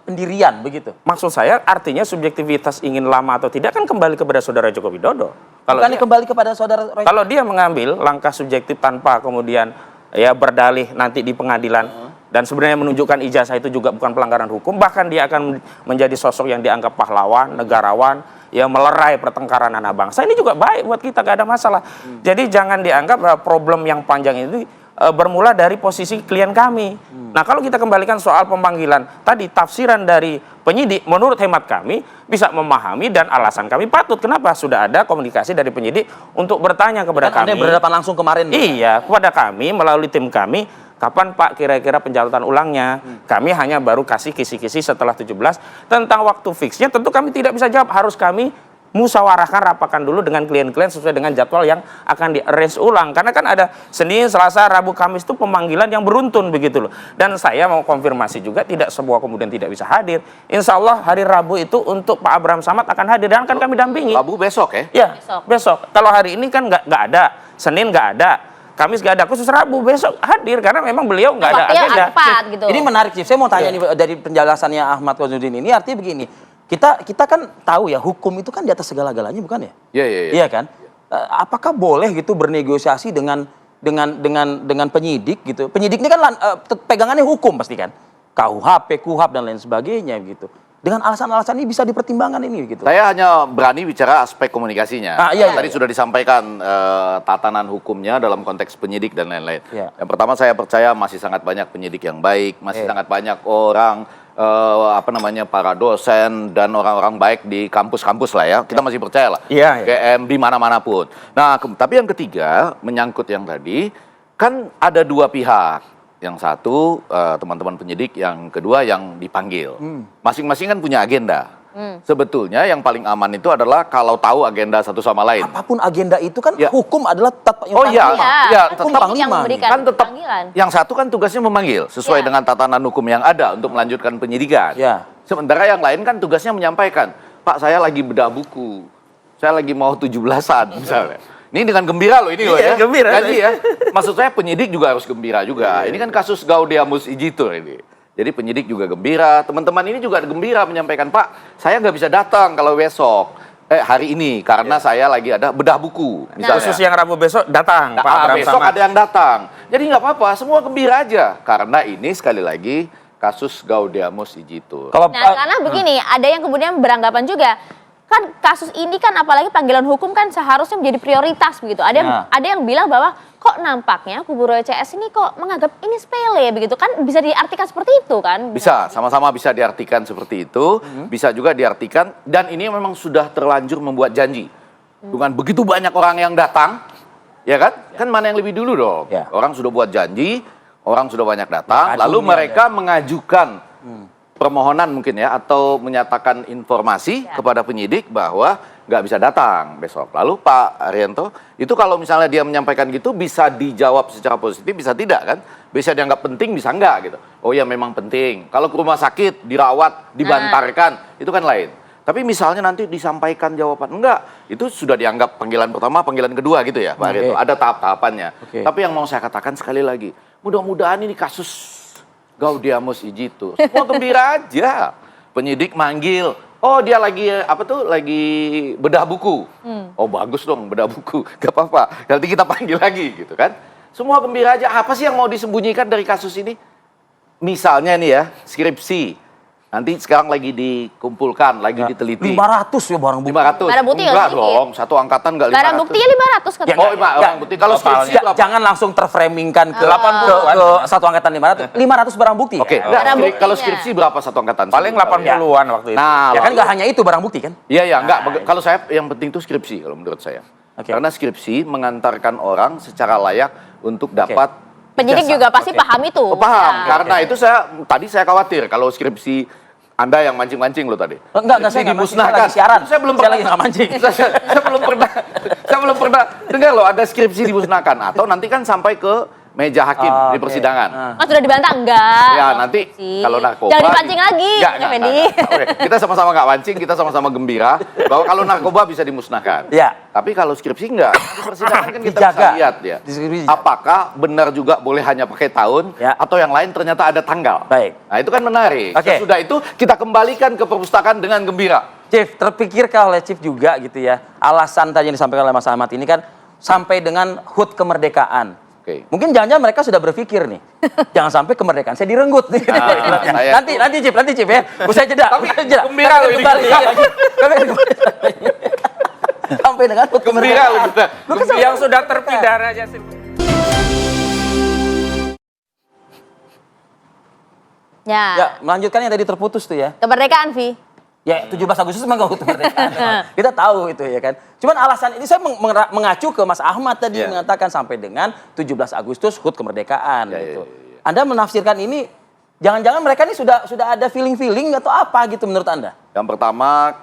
[SPEAKER 1] pendirian begitu.
[SPEAKER 7] Maksud saya artinya subjektivitas ingin lama atau tidak kan kembali kepada Saudara Joko Widodo.
[SPEAKER 1] Bukan kembali kepada Saudara Roy.
[SPEAKER 7] Kalau dia mengambil langkah subjektif tanpa kemudian ya berdalih nanti di pengadilan dan sebenarnya menunjukkan ijazah itu juga bukan pelanggaran hukum, bahkan dia akan menjadi sosok yang dianggap pahlawan, negarawan, ya melerai pertengkaran anak bangsa. Ini juga baik buat kita, gak ada masalah. Jadi jangan dianggap problem yang panjang ini bermula dari posisi klien kami. Nah, kalau kita kembalikan soal pemanggilan tadi, tafsiran dari penyidik menurut hemat kami bisa memahami dan alasan kami patut. Kenapa? Sudah ada komunikasi dari penyidik untuk bertanya kepada
[SPEAKER 1] Kan
[SPEAKER 7] kami.
[SPEAKER 1] Anda berhadapan langsung kemarin.
[SPEAKER 7] Iya, kepada kami melalui tim kami, kapan Pak kira-kira pencalonan ulangnya? Kami hanya baru kasih kisi-kisi setelah 17. Tentang waktu fixnya tentu kami tidak bisa jawab. Harus kami musyawarahkan, rapatkan dulu dengan klien-klien sesuai dengan jadwal yang akan di-arrange ulang. Karena kan ada Senin, Selasa, Rabu, Kamis itu pemanggilan yang beruntun begitu loh. Dan saya mau konfirmasi juga tidak semua kemudian tidak bisa hadir. Insya Allah hari Rabu itu untuk Pak Abraham Samad akan hadir dan akan kami dampingi.
[SPEAKER 10] Rabu besok ya?
[SPEAKER 7] Ya, besok. Kalau hari ini kan nggak ada, Senin nggak ada, Kamis nggak ada, khusus Rabu besok hadir karena memang beliau nggak ada agenda.
[SPEAKER 2] Gitu.
[SPEAKER 1] Ini menarik sih. Saya mau tanya nih dari penjelasannya Ahmad Komarudin ini artinya begini. Kita kan tahu ya hukum itu kan di atas segala-galanya bukan ya?
[SPEAKER 10] Iya.
[SPEAKER 1] Iya kan? Apakah boleh gitu bernegosiasi dengan penyidik gitu? Penyidik ini kan pegangannya hukum pasti kan? KUHP, KUHAP dan lain sebagainya gitu. Dengan alasan-alasan ini bisa dipertimbangkan ini gitu.
[SPEAKER 10] Saya hanya berani bicara aspek komunikasinya.
[SPEAKER 1] Iya.
[SPEAKER 10] Tadi sudah disampaikan tatanan hukumnya dalam konteks penyidik dan lain-lain.
[SPEAKER 1] Iya.
[SPEAKER 10] Yang pertama saya percaya masih sangat banyak penyidik yang baik, masih sangat banyak orang para dosen dan orang-orang baik di kampus-kampus lah ya. Kita masih percaya lah.
[SPEAKER 7] Iya.
[SPEAKER 10] GM di mana-mana pun. Nah, tapi yang ketiga menyangkut yang tadi kan ada dua pihak. Yang satu teman-teman penyidik, yang kedua yang dipanggil. Masing-masing kan punya agenda. Sebetulnya yang paling aman itu adalah kalau tahu agenda satu sama lain.
[SPEAKER 1] Apapun agenda itu kan
[SPEAKER 10] Ya.
[SPEAKER 1] hukum adalah tetap yang
[SPEAKER 10] Oh iya,
[SPEAKER 1] hukum
[SPEAKER 10] tetap
[SPEAKER 2] yang memberikan
[SPEAKER 10] kan tetap
[SPEAKER 2] panggilan.
[SPEAKER 10] yang satu kan tugasnya memanggil sesuai dengan tatanan hukum yang ada untuk melanjutkan penyidikan.
[SPEAKER 1] Ya.
[SPEAKER 10] Sementara yang lain kan tugasnya menyampaikan, Pak saya lagi bedah buku, saya lagi mau 17-an misalnya. Ini dengan gembira loh ini loh
[SPEAKER 7] Iya,
[SPEAKER 10] ya.
[SPEAKER 7] gembira.
[SPEAKER 10] Jadi ya, maksud saya penyidik juga harus gembira juga. Ini kan kasus Gaudeamus Igitur ini. Jadi penyidik juga gembira, teman-teman ini juga gembira menyampaikan, Pak, saya nggak bisa datang kalau besok, hari ini, karena saya lagi ada bedah buku, misalnya.
[SPEAKER 7] Khusus yang Rabu besok datang, Pak Abraham
[SPEAKER 10] Besok
[SPEAKER 7] Samad.
[SPEAKER 10] ada yang datang. Jadi nggak apa-apa, semua gembira aja. Karena ini sekali lagi kasus Gaudeamus Igitur.
[SPEAKER 1] Kalau
[SPEAKER 2] Nah, karena begini, ada yang kemudian beranggapan juga, kan kasus ini kan apalagi panggilan hukum kan seharusnya menjadi prioritas begitu. Ada yang bilang bahwa kok nampaknya kubu Roy CS ini kok menganggap ini sepele begitu kan, bisa diartikan seperti itu kan?
[SPEAKER 10] Bisa, sama-sama bisa diartikan seperti itu, bisa juga diartikan, dan ini memang sudah terlanjur membuat janji. Dengan begitu banyak orang yang datang, ya kan? Kan mana yang lebih dulu dong?
[SPEAKER 1] Ya.
[SPEAKER 10] Orang sudah buat janji, orang sudah banyak datang,
[SPEAKER 1] Kacung
[SPEAKER 10] lalu
[SPEAKER 1] nih
[SPEAKER 10] mereka mengajukan permohonan mungkin ya, atau menyatakan informasi kepada penyidik bahwa nggak bisa datang besok. Lalu Pak Arianto, itu kalau misalnya dia menyampaikan gitu, bisa dijawab secara positif, bisa tidak kan? Bisa dianggap penting, bisa enggak gitu. Oh ya memang penting. Kalau ke rumah sakit, dirawat, dibantarkan, itu kan lain. Tapi misalnya nanti disampaikan jawaban, enggak. Itu sudah dianggap panggilan pertama, panggilan kedua gitu ya Pak Arianto. Ada tahap-tahapannya. Tapi yang mau saya katakan sekali lagi, mudah-mudahan ini kasus Gaudeamus Igitur, semua gembira aja. Penyidik manggil, oh dia lagi lagi bedah buku. Oh bagus dong bedah buku, gak apa-apa. Nanti kita panggil lagi gitu kan. Semua gembira aja. Apa sih yang mau disembunyikan dari kasus ini? Misalnya nih ya, skripsi. Nanti sekarang lagi dikumpulkan, lagi diteliti.
[SPEAKER 1] 500 ya barang bukti.
[SPEAKER 10] 500.
[SPEAKER 2] Barang bukti
[SPEAKER 10] Enggak
[SPEAKER 2] sedikit.
[SPEAKER 10] dong, satu angkatan enggak 500.
[SPEAKER 2] Barang buktinya 500 katanya.
[SPEAKER 10] Oh, barang bukti. Kalau skripsi
[SPEAKER 1] Jangan langsung terframingkan ke,
[SPEAKER 7] 80
[SPEAKER 1] ke satu angkatan 500. 500 barang bukti.
[SPEAKER 10] Oke,
[SPEAKER 1] Ya.
[SPEAKER 10] enggak,
[SPEAKER 2] Barang buktinya.
[SPEAKER 10] kalau skripsi berapa satu angkatan?
[SPEAKER 7] Paling 80-an waktu itu.
[SPEAKER 10] Nah,
[SPEAKER 1] Ya kan
[SPEAKER 10] lalu-
[SPEAKER 1] nggak hanya itu barang bukti kan?
[SPEAKER 10] Iya, enggak. Kalau saya yang penting itu skripsi kalau menurut saya.
[SPEAKER 1] Oke.
[SPEAKER 10] Karena skripsi mengantarkan orang secara layak untuk dapat
[SPEAKER 2] Penyidik
[SPEAKER 10] ijazah.
[SPEAKER 2] juga pasti paham itu.
[SPEAKER 10] Oh, paham.
[SPEAKER 2] Ya.
[SPEAKER 10] Karena itu tadi saya khawatir kalau skripsi Anda yang mancing-mancing loh tadi.
[SPEAKER 1] Enggak, saya nggak mancing,
[SPEAKER 10] dimusnahkan.
[SPEAKER 1] saya lagi siaran.
[SPEAKER 10] Saya belum
[SPEAKER 1] Saya
[SPEAKER 10] pernah
[SPEAKER 1] lagi nggak mancing.
[SPEAKER 10] saya belum pernah dengar loh ada skripsi dimusnahkan, atau nanti kan sampai ke meja hakim di
[SPEAKER 1] Oke.
[SPEAKER 10] persidangan.
[SPEAKER 2] Mas sudah dibantah enggak?
[SPEAKER 10] Ya nanti
[SPEAKER 2] Sih.
[SPEAKER 10] kalau narkoba
[SPEAKER 2] Jangan dipancing lagi, Fendi.
[SPEAKER 10] Oke, kita sama-sama nggak mancing, kita sama-sama gembira bahwa kalau narkoba bisa dimusnahkan.
[SPEAKER 1] Ya.
[SPEAKER 10] Tapi kalau skripsi enggak, di persidangan kan kita
[SPEAKER 1] Dijaga.
[SPEAKER 10] bisa lihat ya.
[SPEAKER 1] Di skripsi dijaga.
[SPEAKER 10] Apakah benar juga boleh hanya pakai tahun,
[SPEAKER 1] Ya.
[SPEAKER 10] atau yang lain ternyata ada tanggal.
[SPEAKER 1] Baik.
[SPEAKER 10] Nah itu kan menarik.
[SPEAKER 1] Oke.
[SPEAKER 10] Sesudah itu kita kembalikan ke perpustakaan dengan gembira.
[SPEAKER 1] Chief, terpikirkah oleh Chief juga gitu ya, alasan tadi yang disampaikan oleh Mas Ahmad ini kan sampai dengan HUT kemerdekaan.
[SPEAKER 10] Oke.
[SPEAKER 1] Mungkin jangan-jangan mereka sudah berpikir nih, jangan sampai kemerdekaan saya direnggut nih.
[SPEAKER 10] saya-
[SPEAKER 1] nanti Chief ya, usai jeda.
[SPEAKER 10] Tapi
[SPEAKER 1] usai jeda.
[SPEAKER 10] gembira loh ini.
[SPEAKER 1] Kembali. Kami kembali. Sampai dengan HUT
[SPEAKER 10] Gembira loh
[SPEAKER 1] kemerdekaan.
[SPEAKER 10] kita.
[SPEAKER 7] Yang sudah terpidana aja sih.
[SPEAKER 2] Ya.
[SPEAKER 1] Ya, melanjutkan yang tadi terputus tuh ya.
[SPEAKER 2] Kemerdekaan, Vi.
[SPEAKER 1] Ya, 17 Agustus memang HUT kemerdekaan. Kita tahu itu ya kan. Cuman alasan ini saya mengacu ke Mas Ahmad tadi
[SPEAKER 10] Ya.
[SPEAKER 1] mengatakan sampai dengan 17 Agustus HUT kemerdekaan
[SPEAKER 10] Ya,
[SPEAKER 1] gitu.
[SPEAKER 10] ya.
[SPEAKER 1] Anda menafsirkan ini jangan-jangan mereka ini sudah ada feeling-feeling atau apa gitu menurut Anda?
[SPEAKER 10] Yang pertama,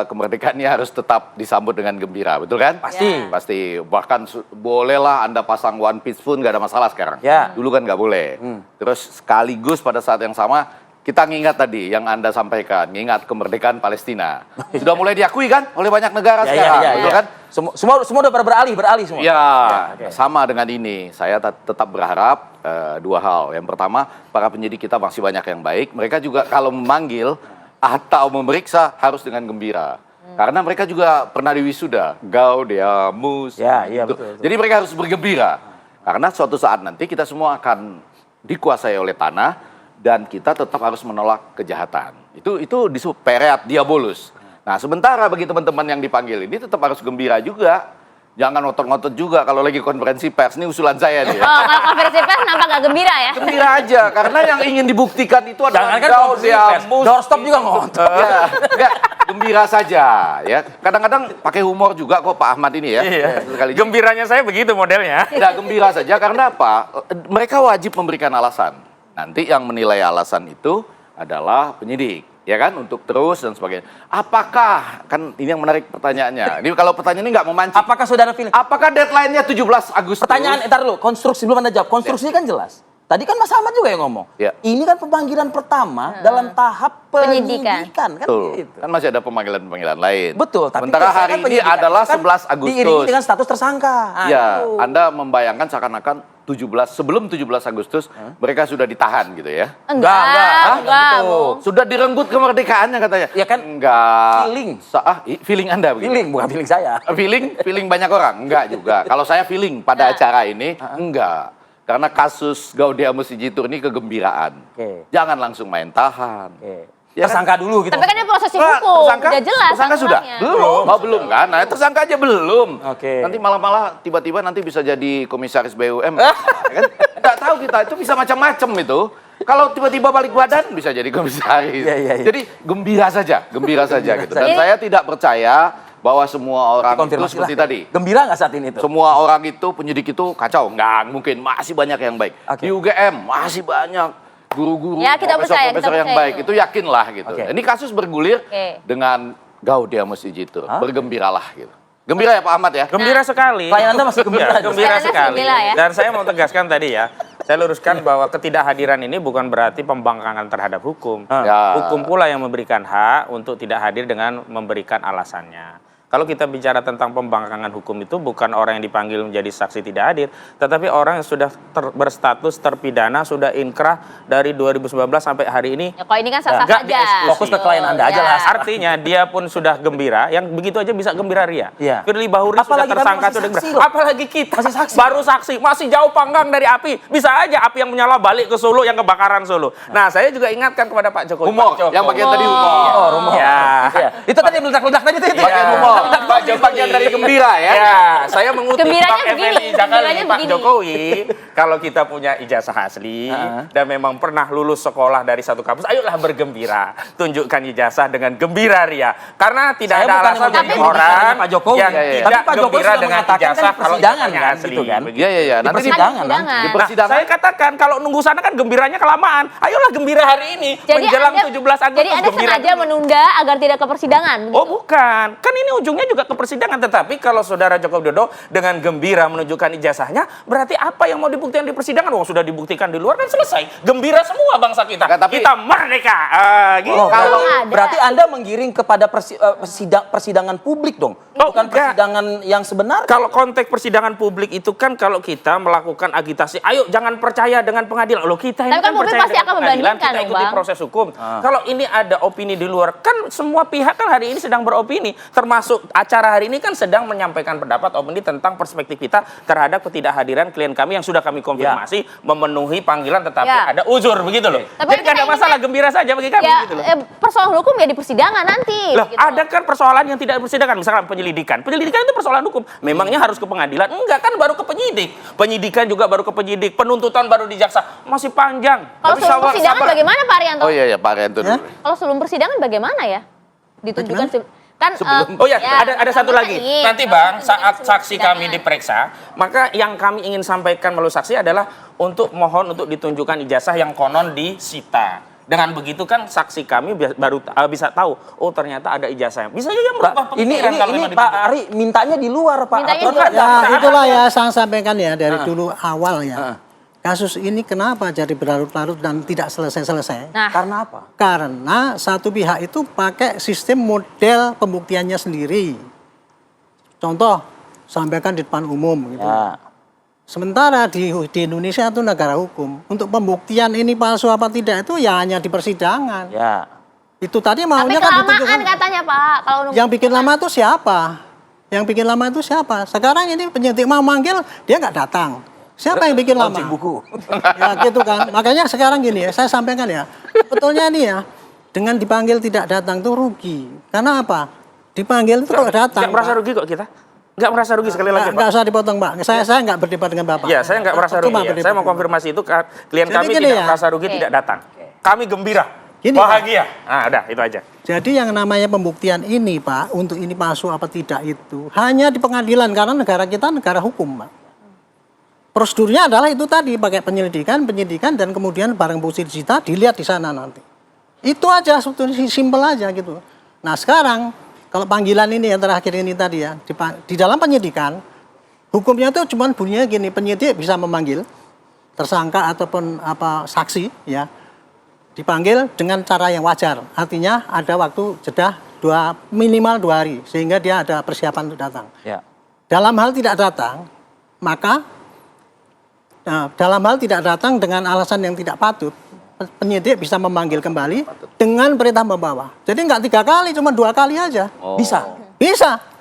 [SPEAKER 10] kemerdekaannya harus tetap disambut dengan gembira, betul kan?
[SPEAKER 1] Pasti.
[SPEAKER 10] Pasti. Bahkan bolehlah Anda pasang One Piece pun nggak ada masalah sekarang.
[SPEAKER 1] Ya.
[SPEAKER 10] Dulu kan nggak boleh. Terus sekaligus pada saat yang sama, kita ngingat tadi yang Anda sampaikan, ngingat kemerdekaan Palestina. Sudah mulai diakui kan oleh banyak negara sekarang, betul kan?
[SPEAKER 1] Semua udah pada beralih semua.
[SPEAKER 10] Ya,
[SPEAKER 1] oke.
[SPEAKER 10] sama dengan ini. Saya tetap berharap dua hal. Yang pertama, para penyidik kita masih banyak yang baik. Mereka juga kalau memanggil atau memeriksa harus dengan gembira. Karena mereka juga pernah diwisuda. Gaudeamus.
[SPEAKER 1] Ya, iya,
[SPEAKER 10] gitu.
[SPEAKER 1] betul.
[SPEAKER 10] Jadi mereka harus bergembira. Karena suatu saat nanti kita semua akan dikuasai oleh tanah dan kita tetap harus menolak kejahatan. Itu disebut pereat diabolus. Nah, sementara bagi teman-teman yang dipanggil ini tetap harus gembira juga. Jangan ngotot-ngotot juga kalau lagi konferensi pers. Ini usulan saya nih ya.
[SPEAKER 2] Oh, kalau konferensi pers nampak nggak gembira ya?
[SPEAKER 10] Gembira aja, karena yang ingin dibuktikan itu adalah
[SPEAKER 1] Jangan kan konferensi pers, doorstop juga ngotot.
[SPEAKER 10] Ya, gembira saja ya. Kadang-kadang pakai humor juga kok Pak Ahmad ini ya.
[SPEAKER 7] Iya.
[SPEAKER 10] Sekali
[SPEAKER 7] Gembiranya saya begitu modelnya.
[SPEAKER 10] tidak gembira saja karena apa? Mereka wajib memberikan alasan. Nanti yang menilai alasan itu adalah penyidik, ya kan, untuk terus dan sebagainya. Apakah, kan ini yang menarik pertanyaannya. Ini kalau pertanyaan ini nggak memancing.
[SPEAKER 1] Apakah saudara feeling?
[SPEAKER 10] Apakah deadline-nya 17 Agustus?
[SPEAKER 1] Pertanyaan, entar dulu, konstruksi belum Anda jawab. Konstruksinya kan jelas. Tadi kan Mas Ahmad juga yang ngomong.
[SPEAKER 10] Ya.
[SPEAKER 1] Ini kan pemanggilan pertama dalam tahap penyidikan kan
[SPEAKER 10] Betul.
[SPEAKER 1] gitu.
[SPEAKER 10] Kan masih ada pemanggilan-pemanggilan lain.
[SPEAKER 1] Betul, tapi
[SPEAKER 10] sementara
[SPEAKER 1] biasanya
[SPEAKER 10] hari ini
[SPEAKER 1] penyidikan
[SPEAKER 10] adalah
[SPEAKER 1] kan
[SPEAKER 10] 11 Agustus.
[SPEAKER 1] diiringi dengan status tersangka.
[SPEAKER 10] Ya,
[SPEAKER 1] itu.
[SPEAKER 10] Anda membayangkan seakan-akan sebelum 17 Agustus mereka sudah ditahan gitu ya.
[SPEAKER 2] Enggak,
[SPEAKER 1] Bung.
[SPEAKER 10] Sudah direnggut kemerdekaannya katanya.
[SPEAKER 1] Ya kan
[SPEAKER 10] enggak.
[SPEAKER 1] feeling.
[SPEAKER 10] Feeling Anda begitu.
[SPEAKER 1] Feeling, bukan feeling saya.
[SPEAKER 10] Feeling banyak orang? Enggak juga. Kalau saya feeling pada acara ini, enggak. Karena kasus Gaudiamus Sijitur ini kegembiraan. Jangan langsung main tahan. Ya
[SPEAKER 1] Tersangka dulu gitu.
[SPEAKER 2] Tapi kan ini prosesi hukum, udah jelas.
[SPEAKER 10] Tersangka sudah?
[SPEAKER 2] aturannya.
[SPEAKER 10] Belum. Oh, belum kan? Nah, tersangka aja belum.
[SPEAKER 1] Oke.
[SPEAKER 10] Nanti malah tiba-tiba nanti bisa jadi komisaris BUMN. Ya kan? Nggak tahu kita, itu bisa macam-macam itu. Kalau tiba-tiba balik badan bisa jadi komisaris.
[SPEAKER 1] Iya.
[SPEAKER 10] Jadi gembira saja gitu. Dan saya tidak percaya bahwa semua orang itu seperti tadi.
[SPEAKER 1] Gembira nggak saat ini itu?
[SPEAKER 10] Semua orang itu, penyidik itu kacau. Nggak mungkin, masih banyak yang baik. Di UGM masih banyak guru-guru,
[SPEAKER 2] Ya, kita percaya,
[SPEAKER 10] profesor
[SPEAKER 2] kita
[SPEAKER 10] yang
[SPEAKER 2] percaya
[SPEAKER 10] baik. Itu yakinlah gitu.
[SPEAKER 1] Oke.
[SPEAKER 10] Ini kasus bergulir dengan Gaudiamus Sijitur. Bergembiralah gitu. Gembira ya Pak Ahmad ya?
[SPEAKER 7] Gembira sekali.
[SPEAKER 1] Klien Anda masih gembira?
[SPEAKER 7] Ya, gembira
[SPEAKER 2] Klien Anda
[SPEAKER 7] sekali.
[SPEAKER 2] gembira ya?
[SPEAKER 7] Dan saya mau tegaskan tadi ya, saya luruskan bahwa ketidakhadiran ini bukan berarti pembangkangan terhadap hukum.
[SPEAKER 10] Ya.
[SPEAKER 7] Hukum pula yang memberikan hak untuk tidak hadir dengan memberikan alasannya. Kalau kita bicara tentang pembangkangan hukum itu bukan orang yang dipanggil menjadi saksi tidak hadir, tetapi orang yang sudah berstatus terpidana, sudah inkrah dari 2019 sampai hari ini.
[SPEAKER 2] Ya, kalau ini kan sah-sah
[SPEAKER 7] nggak
[SPEAKER 2] saja.
[SPEAKER 7] dieksekusi.
[SPEAKER 1] Fokus ke klien Anda aja
[SPEAKER 2] Ya.
[SPEAKER 1] lah.
[SPEAKER 7] Artinya dia pun sudah gembira, yang begitu aja bisa gembira ria.
[SPEAKER 1] Iya.
[SPEAKER 7] Firly Bahuri sudah
[SPEAKER 1] Apalagi kami
[SPEAKER 7] tersangka,
[SPEAKER 1] masih
[SPEAKER 7] sudah
[SPEAKER 1] saksi
[SPEAKER 7] gembira.
[SPEAKER 1] loh.
[SPEAKER 7] Apalagi kita
[SPEAKER 1] Masih saksi.
[SPEAKER 7] baru saksi, masih jauh panggang dari api. Bisa aja api yang menyala balik ke Solo, yang kebakaran Solo. Nah, saya juga ingatkan kepada Pak Jokowi.
[SPEAKER 10] Humor,
[SPEAKER 7] Pak Jokowi.
[SPEAKER 10] yang bagian tadi humor.
[SPEAKER 1] Rumor.
[SPEAKER 7] Ya.
[SPEAKER 1] Iya. Itu tadi meledak-ledak tadi itu.
[SPEAKER 10] Bagian
[SPEAKER 7] Ya.
[SPEAKER 10] humor. Bagian dari gembira ya.
[SPEAKER 7] Ya, saya mengutip
[SPEAKER 2] Gembiranya
[SPEAKER 7] Pak
[SPEAKER 2] begini,
[SPEAKER 7] FMI Jakali,
[SPEAKER 2] gembiranya
[SPEAKER 7] Pak
[SPEAKER 2] begini.
[SPEAKER 7] Jokowi, kalau kita punya ijazah asli dan memang pernah lulus sekolah dari satu kampus, ayolah bergembira, tunjukkan ijazah dengan gembira ria. Karena tidak
[SPEAKER 1] Saya
[SPEAKER 7] ada
[SPEAKER 1] bukan
[SPEAKER 7] alasan
[SPEAKER 1] yang
[SPEAKER 7] bagi
[SPEAKER 1] menjadi
[SPEAKER 7] orang
[SPEAKER 1] Pak Jokowi.
[SPEAKER 7] yang
[SPEAKER 10] Iya, iya.
[SPEAKER 7] tidak
[SPEAKER 1] Tapi Pak Jokowi
[SPEAKER 7] gembira
[SPEAKER 1] sudah
[SPEAKER 7] dengan
[SPEAKER 1] mengatakan
[SPEAKER 7] ijazah
[SPEAKER 1] kan
[SPEAKER 7] kalau
[SPEAKER 1] persidangan
[SPEAKER 7] ijazahnya
[SPEAKER 1] kan,
[SPEAKER 7] asli.
[SPEAKER 1] gitu kan?
[SPEAKER 7] Begitu.
[SPEAKER 10] Iya.
[SPEAKER 1] Di
[SPEAKER 10] Nanti
[SPEAKER 1] persidangan.
[SPEAKER 10] di
[SPEAKER 7] Nah,
[SPEAKER 10] persidangan.
[SPEAKER 7] saya katakan kalau nunggu sana kan gembiranya kelamaan. Ayolah gembira hari ini menjelang 17 Agustus.
[SPEAKER 2] Jadi Anda
[SPEAKER 7] gembira
[SPEAKER 2] sengaja menunda agar tidak ke persidangan?
[SPEAKER 7] Oh bukan, kan ini ujungnya juga ke persidangan. Tetapi kalau saudara Joko Widodo dengan gembira menunjukkan ijazahnya, berarti apa yang mau dibuktikan di persidangan? Wong sudah dibuktikan di luar kan selesai. Gembira semua bangsa kita.
[SPEAKER 10] Nggak, tapi-
[SPEAKER 7] Kita merdeka. Gitu.
[SPEAKER 1] Oh,
[SPEAKER 2] Kalau
[SPEAKER 1] berarti,
[SPEAKER 2] ada.
[SPEAKER 1] berarti Anda menggiring kepada persidangan publik dong,
[SPEAKER 7] Oh,
[SPEAKER 1] bukan
[SPEAKER 7] enggak.
[SPEAKER 1] persidangan yang sebenarnya.
[SPEAKER 7] Kalau konteks persidangan publik itu kan kalau kita melakukan agitasi, ayo jangan percaya dengan pengadilan. Loh kita ini
[SPEAKER 2] Tapi kan publik
[SPEAKER 7] percaya
[SPEAKER 2] pasti
[SPEAKER 7] dengan
[SPEAKER 2] akan
[SPEAKER 7] pengadilan,
[SPEAKER 2] membandingkan
[SPEAKER 7] kita
[SPEAKER 2] dong,
[SPEAKER 7] ikuti
[SPEAKER 2] Bang.
[SPEAKER 7] proses hukum. Kalau ini ada opini di luar, kan semua pihak kan hari ini sedang beropini. Termasuk acara hari ini kan sedang menyampaikan pendapat opini tentang perspektif kita terhadap ketidakhadiran klien kami yang sudah kami konfirmasi memenuhi panggilan tetapi
[SPEAKER 2] Ya.
[SPEAKER 7] ada uzur begitu loh.
[SPEAKER 2] Tapi
[SPEAKER 7] Jadi
[SPEAKER 2] kita
[SPEAKER 7] tidak ada
[SPEAKER 2] ingin
[SPEAKER 7] masalah,
[SPEAKER 2] kan-
[SPEAKER 7] gembira saja bagi kami
[SPEAKER 2] Ya,
[SPEAKER 7] gitu loh.
[SPEAKER 2] persoalan hukum ya di persidangan nanti.
[SPEAKER 7] Lah,
[SPEAKER 2] begitu.
[SPEAKER 7] ada kan persoalan yang tidak persidangan, misalkan penyelidikan. Penyelidikan itu persoalan hukum. Memangnya harus ke pengadilan? Enggak, kan baru ke penyidik. Penyidikan juga baru ke penyidik. Penuntutan baru di jaksa. Masih panjang.
[SPEAKER 2] Kalau
[SPEAKER 7] Tapi
[SPEAKER 2] sebelum
[SPEAKER 7] sabar,
[SPEAKER 2] persidangan
[SPEAKER 7] sabar.
[SPEAKER 2] bagaimana Pak Arianto?
[SPEAKER 10] Oh iya Pak Arianto dulu.
[SPEAKER 2] Kalau sebelum persidangan bagaimana ya? Ditunjukkan kan
[SPEAKER 7] Oh ya, ada satu
[SPEAKER 2] Bang
[SPEAKER 7] lagi.
[SPEAKER 2] ingin.
[SPEAKER 7] Nanti Bang, saat
[SPEAKER 2] Sebelum
[SPEAKER 7] saksi
[SPEAKER 2] persidangan.
[SPEAKER 7] kami diperiksa, maka yang kami ingin sampaikan melalui saksi adalah untuk mohon untuk ditunjukkan ijazah yang konon disita. Dengan begitu kan saksi kami baru bisa tahu, oh ternyata ada ijazahnya. Bisa juga merubah
[SPEAKER 1] Ini
[SPEAKER 7] pemikiran kalau
[SPEAKER 1] ini
[SPEAKER 7] memang
[SPEAKER 1] Pak
[SPEAKER 7] ditunjukkan.
[SPEAKER 1] Ari mintanya di luar Pak.
[SPEAKER 2] Mintanya
[SPEAKER 1] Aturan
[SPEAKER 2] di luar.
[SPEAKER 1] ada.
[SPEAKER 11] Ya itulah ya saya sampaikan ya dari dulu awal ya. Kasus ini kenapa jadi berlarut-larut dan tidak selesai-selesai?
[SPEAKER 2] Nah,
[SPEAKER 1] Karena apa?
[SPEAKER 11] Karena satu pihak itu pakai sistem model pembuktiannya sendiri. Contoh, sampaikan di depan umum gitu.
[SPEAKER 1] Ya.
[SPEAKER 11] Sementara di Indonesia itu negara hukum. Untuk pembuktian ini palsu apa tidak itu ya hanya di persidangan.
[SPEAKER 1] Ya.
[SPEAKER 11] Itu tadi
[SPEAKER 2] tapi
[SPEAKER 11] maunya kan
[SPEAKER 2] kelamaan
[SPEAKER 11] ditunjukkan.
[SPEAKER 2] katanya Pak. Kalau nunggu
[SPEAKER 11] Yang bikin lama itu siapa? Yang bikin lama itu siapa? Sekarang ini penyidik mau manggil, dia nggak datang. Siapa yang bikin lama?
[SPEAKER 1] Launching buku.
[SPEAKER 11] Ya gitu kan. Makanya sekarang gini ya, saya sampaikan ya. Sebetulnya ini ya, dengan dipanggil tidak datang tuh rugi. Karena apa? Dipanggil itu kalau datang.
[SPEAKER 7] Nggak merasa
[SPEAKER 11] Pak.
[SPEAKER 7] rugi kok kita. Nggak merasa rugi sekali lagi, Pak.
[SPEAKER 11] Nggak usah dipotong, Pak. Saya nggak berdebat dengan Bapak.
[SPEAKER 7] Ya, saya nggak merasa rugi.
[SPEAKER 11] Cuma
[SPEAKER 7] Ya.
[SPEAKER 11] berdebat
[SPEAKER 7] Saya mau
[SPEAKER 11] dengan
[SPEAKER 7] konfirmasi itu klien
[SPEAKER 11] Jadi
[SPEAKER 7] kami
[SPEAKER 11] gini
[SPEAKER 7] tidak
[SPEAKER 11] ya.
[SPEAKER 7] merasa rugi,
[SPEAKER 2] Oke.
[SPEAKER 7] tidak datang. Kami gembira,
[SPEAKER 11] Gini,
[SPEAKER 7] bahagia. Nah, udah itu aja.
[SPEAKER 11] Jadi yang namanya pembuktian ini, Pak, untuk ini palsu apa tidak itu hanya di pengadilan karena negara kita negara hukum, Pak. Prosedurnya adalah itu tadi pakai penyidikan dan kemudian barang bukti disita dilihat di sana nanti. Itu aja sebetulnya simpel aja gitu. Nah sekarang kalau panggilan ini yang terakhir ini tadi ya di dalam penyidikan hukumnya itu cuma bunyinya gini, penyidik bisa memanggil tersangka ataupun saksi ya dipanggil dengan cara yang wajar. Artinya ada waktu jeda minimal 2 hari sehingga dia ada persiapan untuk datang.
[SPEAKER 1] Ya.
[SPEAKER 11] Dalam hal tidak datang, maka dalam hal tidak datang dengan alasan yang tidak patut, penyidik bisa memanggil kembali dengan perintah membawa. Jadi nggak 3 kali, cuma 2 kali aja.
[SPEAKER 1] Bisa.
[SPEAKER 11] Bisa.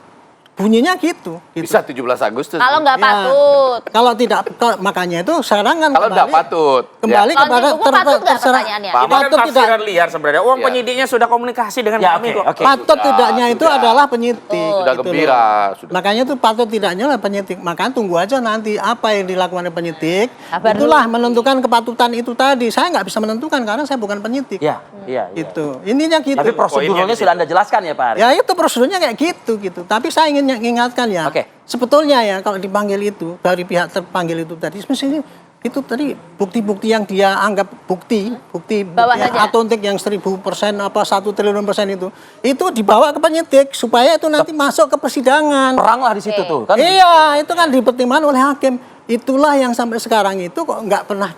[SPEAKER 11] Bunyinya gitu.
[SPEAKER 10] Bisa 17 Agustus.
[SPEAKER 2] Kalau nggak
[SPEAKER 11] Ya,
[SPEAKER 2] patut.
[SPEAKER 11] kalau tidak, makanya itu sekarang kan
[SPEAKER 10] Kalau nggak patut.
[SPEAKER 11] kembali
[SPEAKER 2] Kalau
[SPEAKER 11] kepada
[SPEAKER 2] di buku patut nggak pertanyaannya?
[SPEAKER 7] Ini kan
[SPEAKER 11] patut tidak.
[SPEAKER 7] tafsiran liar sebenarnya. Uang
[SPEAKER 10] Ya.
[SPEAKER 7] penyidiknya sudah komunikasi dengan
[SPEAKER 1] Ya,
[SPEAKER 7] kami
[SPEAKER 1] oke,
[SPEAKER 7] kok.
[SPEAKER 1] oke.
[SPEAKER 11] Patut tidaknya itu
[SPEAKER 10] sudah.
[SPEAKER 11] adalah penyidik.
[SPEAKER 10] Sudah
[SPEAKER 11] gitu
[SPEAKER 10] gembira.
[SPEAKER 11] loh.
[SPEAKER 10] Sudah.
[SPEAKER 11] Makanya itu patut tidaknya lah penyidik. Makanya tunggu aja nanti apa yang dilakukan oleh penyidik.
[SPEAKER 2] Sabar dulu.
[SPEAKER 11] Itulah menentukan kepatutan itu tadi. Saya nggak bisa menentukan karena saya bukan penyidik.
[SPEAKER 1] Iya, iya.
[SPEAKER 11] Itu. Ininya gitu.
[SPEAKER 1] Tapi prosedurnya
[SPEAKER 7] Poinnya di
[SPEAKER 1] sudah Anda jelaskan ya Pak Arief?
[SPEAKER 11] Ya itu prosedurnya kayak gitu. Tapi saya ingin mengingatkan ya.
[SPEAKER 1] Oke.
[SPEAKER 11] Sebetulnya ya kalau dipanggil itu dari pihak terpanggil itu tadi mestinya itu tadi bukti-bukti yang dia anggap bukti
[SPEAKER 2] Bawa saja.
[SPEAKER 11] atontik yang 1000% 1 triliun persen itu dibawa ke penyidik supaya itu nanti masuk ke persidangan.
[SPEAKER 1] Perang lah di situ tuh kan.
[SPEAKER 11] Iya, itu kan dipertimbangkan oleh hakim. Itulah yang sampai sekarang itu kok nggak pernah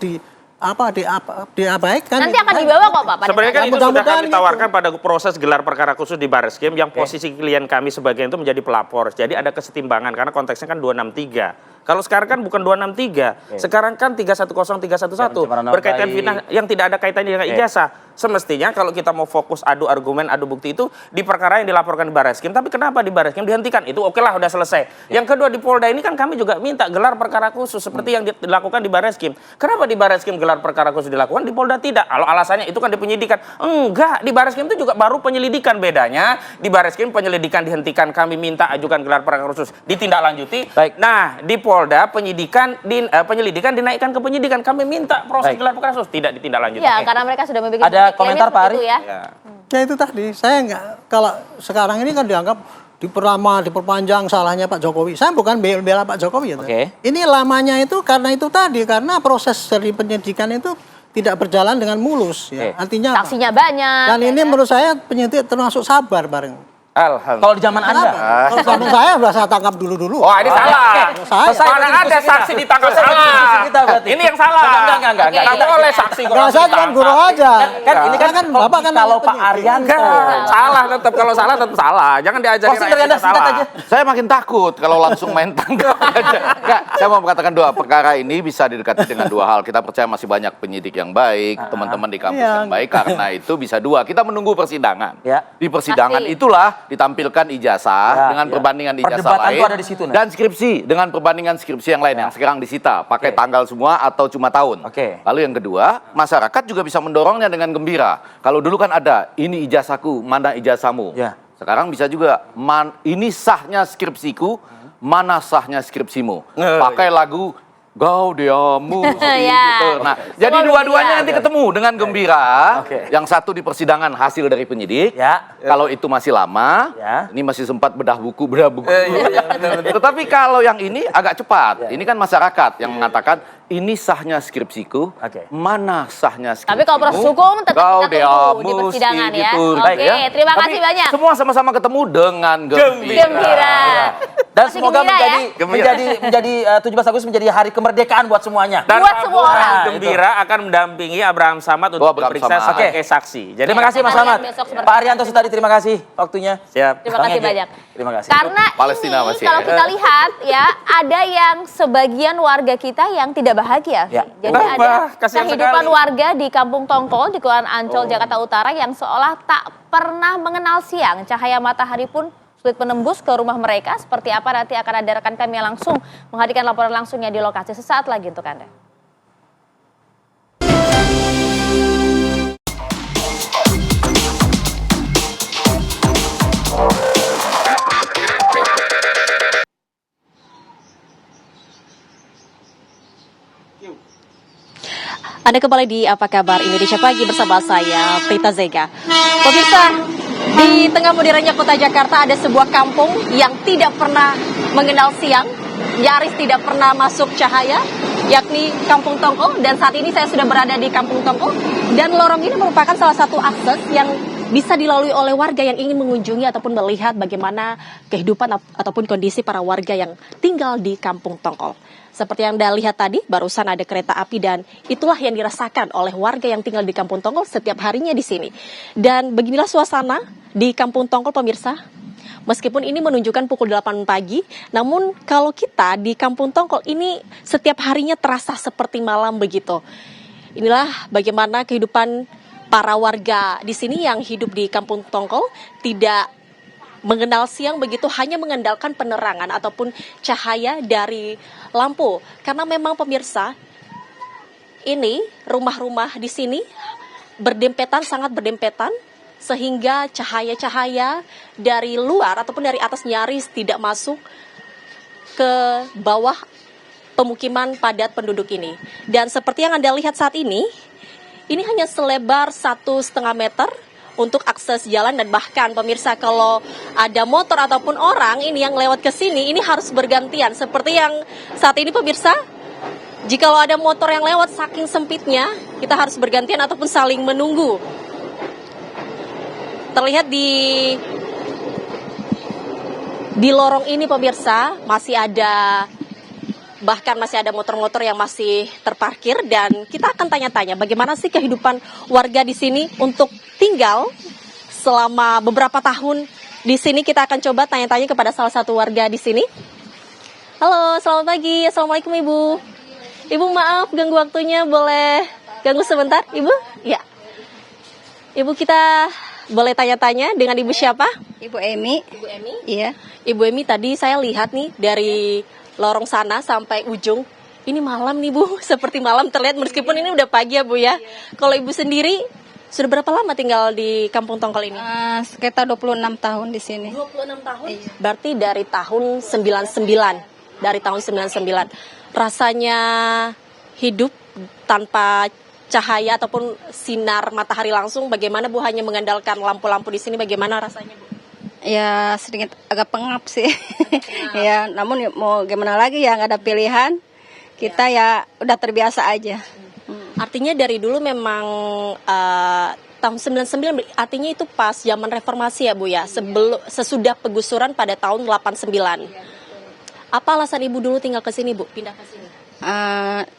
[SPEAKER 11] diabaikan.
[SPEAKER 2] Nanti akan dibawa kok Pak. pada
[SPEAKER 7] Sebenarnya kan
[SPEAKER 2] saat
[SPEAKER 7] itu sudah
[SPEAKER 11] Mudah-mudahan
[SPEAKER 7] kami tawarkan pada proses gelar perkara khusus di Barreskrim yang posisi klien kami sebagian itu menjadi pelapor. Jadi ada kesetimbangan karena konteksnya kan 263. Kalau sekarang kan bukan 263, sekarang kan 310, 311 berkaitan fitnah yang tidak ada kaitannya dengan ijazah. Semestinya kalau kita mau fokus adu argumen, adu bukti itu di perkara yang dilaporkan di Barreskrim. Tapi kenapa di Barreskrim dihentikan? Itu oke lah udah selesai. Yang kedua di Polda ini kan kami juga minta gelar perkara khusus seperti yang dilakukan di Barreskrim. Kenapa di Barreskrim gelar perkara khusus dilakukan, di Polda tidak? Kalau alasannya itu kan di penyidikan. Enggak, di Barreskrim itu juga baru penyelidikan. Bedanya di Barreskrim penyelidikan dihentikan, kami minta ajukan gelar perkara khusus ditindaklanjuti.
[SPEAKER 1] Baik.
[SPEAKER 7] Nah, di Polda penyelidikan dinaikkan ke penyidikan. Kami minta proses gelar perkara khusus tidak ditindaklanjuti.
[SPEAKER 2] Ya, karena mereka sudah membuat
[SPEAKER 1] Ada komentar Pak Arief?
[SPEAKER 2] ya.
[SPEAKER 11] Ya itu tadi, saya nggak, kalau sekarang ini kan dianggap diperpanjang salahnya Pak Jokowi. Saya bukan bela Pak Jokowi ya.
[SPEAKER 1] Oke.
[SPEAKER 11] Ini lamanya itu karena proses dari penyidikan itu tidak berjalan dengan mulus ya. Artinya apa?
[SPEAKER 2] Saksinya banyak.
[SPEAKER 11] Dan ini menurut saya penyidik termasuk sabar bareng.
[SPEAKER 7] Alhamdulillah.
[SPEAKER 1] Kalau di zaman Anda?
[SPEAKER 11] Kalau zaman saya sudah saya tangkap dulu.
[SPEAKER 7] Oh, ini salah. Mana ada saksi ditangkap salah. Ini yang salah.
[SPEAKER 1] Enggak.
[SPEAKER 7] Nggak boleh saksi kok
[SPEAKER 11] Nggak, saya cuma guru aja.
[SPEAKER 1] Kan ini kan
[SPEAKER 11] Bapak kan
[SPEAKER 1] kalau Pak Arianto.
[SPEAKER 7] salah tetap, kalau salah tetap salah. Jangan diajari
[SPEAKER 1] Posting dari Anda
[SPEAKER 7] kita
[SPEAKER 1] singkat
[SPEAKER 7] salah.
[SPEAKER 1] aja.
[SPEAKER 10] Saya makin takut kalau langsung main tangkap aja. Enggak, saya mau mengatakan perkara ini bisa didekati dengan 2 hal. Kita percaya masih banyak penyidik yang baik, teman-teman di kampus yang baik. Karena itu bisa 2. Kita menunggu persidangan.
[SPEAKER 1] Ya.
[SPEAKER 10] Di persidangan
[SPEAKER 2] Pasti.
[SPEAKER 10] itulah ditampilkan ijazah dengan perbandingan ijazah
[SPEAKER 1] Perdebatan
[SPEAKER 10] lain
[SPEAKER 1] itu ada di situ,
[SPEAKER 10] dan skripsi dengan perbandingan skripsi yang lain yang sekarang disita. Pakai tanggal semua atau cuma tahun.
[SPEAKER 1] Oke.
[SPEAKER 10] Lalu yang kedua, masyarakat juga bisa mendorongnya dengan gembira. Kalau dulu kan ada, ini ijazahku, mana ijazahmu.
[SPEAKER 1] Ya.
[SPEAKER 10] Sekarang bisa juga, ini sahnya skripsiku, mana sahnya skripsimu. Pakai lagu Gaudiamus.
[SPEAKER 2] Ya.
[SPEAKER 10] Nah, jadi dua-duanya nanti ketemu dengan gembira.
[SPEAKER 1] Oke.
[SPEAKER 10] Yang satu di persidangan hasil dari penyidik.
[SPEAKER 1] Ya.
[SPEAKER 10] Kalau itu masih lama,
[SPEAKER 1] Ya.
[SPEAKER 10] ini masih sempat bedah buku. Tetapi kalau yang ini agak cepat. Ini kan masyarakat yang mengatakan, ini sahnya skripsiku, mana sahnya skripsiku.
[SPEAKER 2] Tapi kalau proses hukum tetap kita tunggu di persidangan ya. Oke, terima kasih banyak.
[SPEAKER 10] Semua sama-sama ketemu dengan
[SPEAKER 2] Gembira.
[SPEAKER 1] Dan
[SPEAKER 2] Masih
[SPEAKER 1] semoga
[SPEAKER 2] gembira
[SPEAKER 1] menjadi 17 Agustus menjadi hari kemerdekaan buat semuanya.
[SPEAKER 7] Dan
[SPEAKER 2] Buat
[SPEAKER 7] Pak
[SPEAKER 2] semua
[SPEAKER 7] Burhan
[SPEAKER 2] orang.
[SPEAKER 7] Gembira akan mendampingi Abraham Samad untuk
[SPEAKER 10] Abraham
[SPEAKER 7] diperiksa
[SPEAKER 10] Samad.
[SPEAKER 7] sebagai saksi. Jadi
[SPEAKER 1] Terima kasih Mas
[SPEAKER 2] Kalian
[SPEAKER 1] Ahmad.
[SPEAKER 2] besok seperti
[SPEAKER 1] Pak Arianto Sutadi, terima kasih waktunya.
[SPEAKER 7] Siap.
[SPEAKER 2] Terima
[SPEAKER 1] Bang
[SPEAKER 2] kasih
[SPEAKER 1] Ege,
[SPEAKER 2] banyak.
[SPEAKER 1] Terima kasih.
[SPEAKER 2] Karena
[SPEAKER 10] Palestina
[SPEAKER 2] ini
[SPEAKER 10] masih
[SPEAKER 2] kalau
[SPEAKER 10] ya.
[SPEAKER 2] kita lihat ya, ada yang sebagian warga kita yang tidak bahagia.
[SPEAKER 1] Ya.
[SPEAKER 2] Jadi
[SPEAKER 7] Wah,
[SPEAKER 2] ada
[SPEAKER 7] kasihan
[SPEAKER 2] kehidupan
[SPEAKER 7] sekali.
[SPEAKER 2] warga di Kampung Tongkol di Kelurahan Ancol, Jakarta Utara yang seolah tak pernah mengenal siang. Cahaya matahari pun sulit menembus ke rumah mereka. Seperti apa nanti akan ada rekan kami yang langsung menghadirkan laporan langsungnya di lokasi sesaat lagi untuk Anda.
[SPEAKER 12] Anda kembali di Apa Kabar Indonesia Pagi bersama saya, Prita Zega. Pemirsa, di tengah modernnya kota Jakarta ada sebuah kampung yang tidak pernah mengenal siang, nyaris tidak pernah masuk cahaya, yakni Kampung Tongkol. Dan saat ini saya sudah berada di Kampung Tongkol, dan lorong ini merupakan salah satu akses yang bisa dilalui oleh warga yang ingin mengunjungi ataupun melihat bagaimana kehidupan ataupun kondisi para warga yang tinggal di Kampung Tongkol. Seperti yang Anda lihat tadi, barusan ada kereta api dan itulah yang dirasakan oleh warga yang tinggal di Kampung Tongkol setiap harinya di sini. Dan beginilah suasana di Kampung Tongkol, pemirsa. Meskipun ini menunjukkan pukul 8 pagi, namun kalau kita di Kampung Tongkol ini setiap harinya terasa seperti malam begitu. Inilah bagaimana kehidupan para warga di sini yang hidup di Kampung Tongkol, tidak mengenal siang begitu, hanya mengandalkan penerangan ataupun cahaya dari lampu. Karena memang pemirsa, ini rumah-rumah di sini berdempetan, sangat berdempetan, sehingga cahaya-cahaya dari luar ataupun dari atas nyaris tidak masuk ke bawah pemukiman padat penduduk ini. Dan seperti yang Anda lihat saat ini hanya selebar 1,5 meter untuk akses jalan, dan bahkan pemirsa kalau ada motor ataupun orang ini yang lewat ke sini, ini harus bergantian. Seperti yang saat ini pemirsa, jika ada motor yang lewat saking sempitnya, kita harus bergantian ataupun saling menunggu. Terlihat di lorong ini pemirsa bahkan masih ada motor-motor yang masih terparkir, dan kita akan tanya-tanya bagaimana sih kehidupan warga di sini untuk tinggal selama beberapa tahun di sini. Kita akan coba tanya-tanya kepada salah satu warga di sini. Halo, selamat pagi. Assalamualaikum Ibu. Ibu, maaf ganggu waktunya, boleh ganggu sebentar Ibu? Ya. Ibu, kita boleh tanya-tanya dengan Ibu siapa?
[SPEAKER 13] Ibu Emi.
[SPEAKER 12] Ibu Emi?
[SPEAKER 13] Iya.
[SPEAKER 12] Ibu Emi, tadi saya lihat nih dari lorong sana sampai ujung, ini malam nih Bu, seperti malam terlihat meskipun ini udah pagi ya Bu ya. Kalau Ibu sendiri sudah berapa lama tinggal di Kampung Tongkol ini?
[SPEAKER 13] Sekitar 26 tahun di sini.
[SPEAKER 12] 26 tahun? Iya. Berarti dari tahun 99. Dari tahun 99. Rasanya hidup tanpa cahaya ataupun sinar matahari langsung, bagaimana Bu? Hanya mengandalkan lampu-lampu di sini, bagaimana rasanya Bu?
[SPEAKER 13] Ya sedikit agak pengap sih. Ya, namun mau gimana lagi ya, nggak ada pilihan. Kita ya udah terbiasa aja.
[SPEAKER 12] Artinya dari dulu memang tahun 99, artinya itu pas zaman reformasi ya Bu ya, sesudah penggusuran pada tahun 89. Apa alasan Ibu dulu tinggal ke sini Bu, pindah ke sini?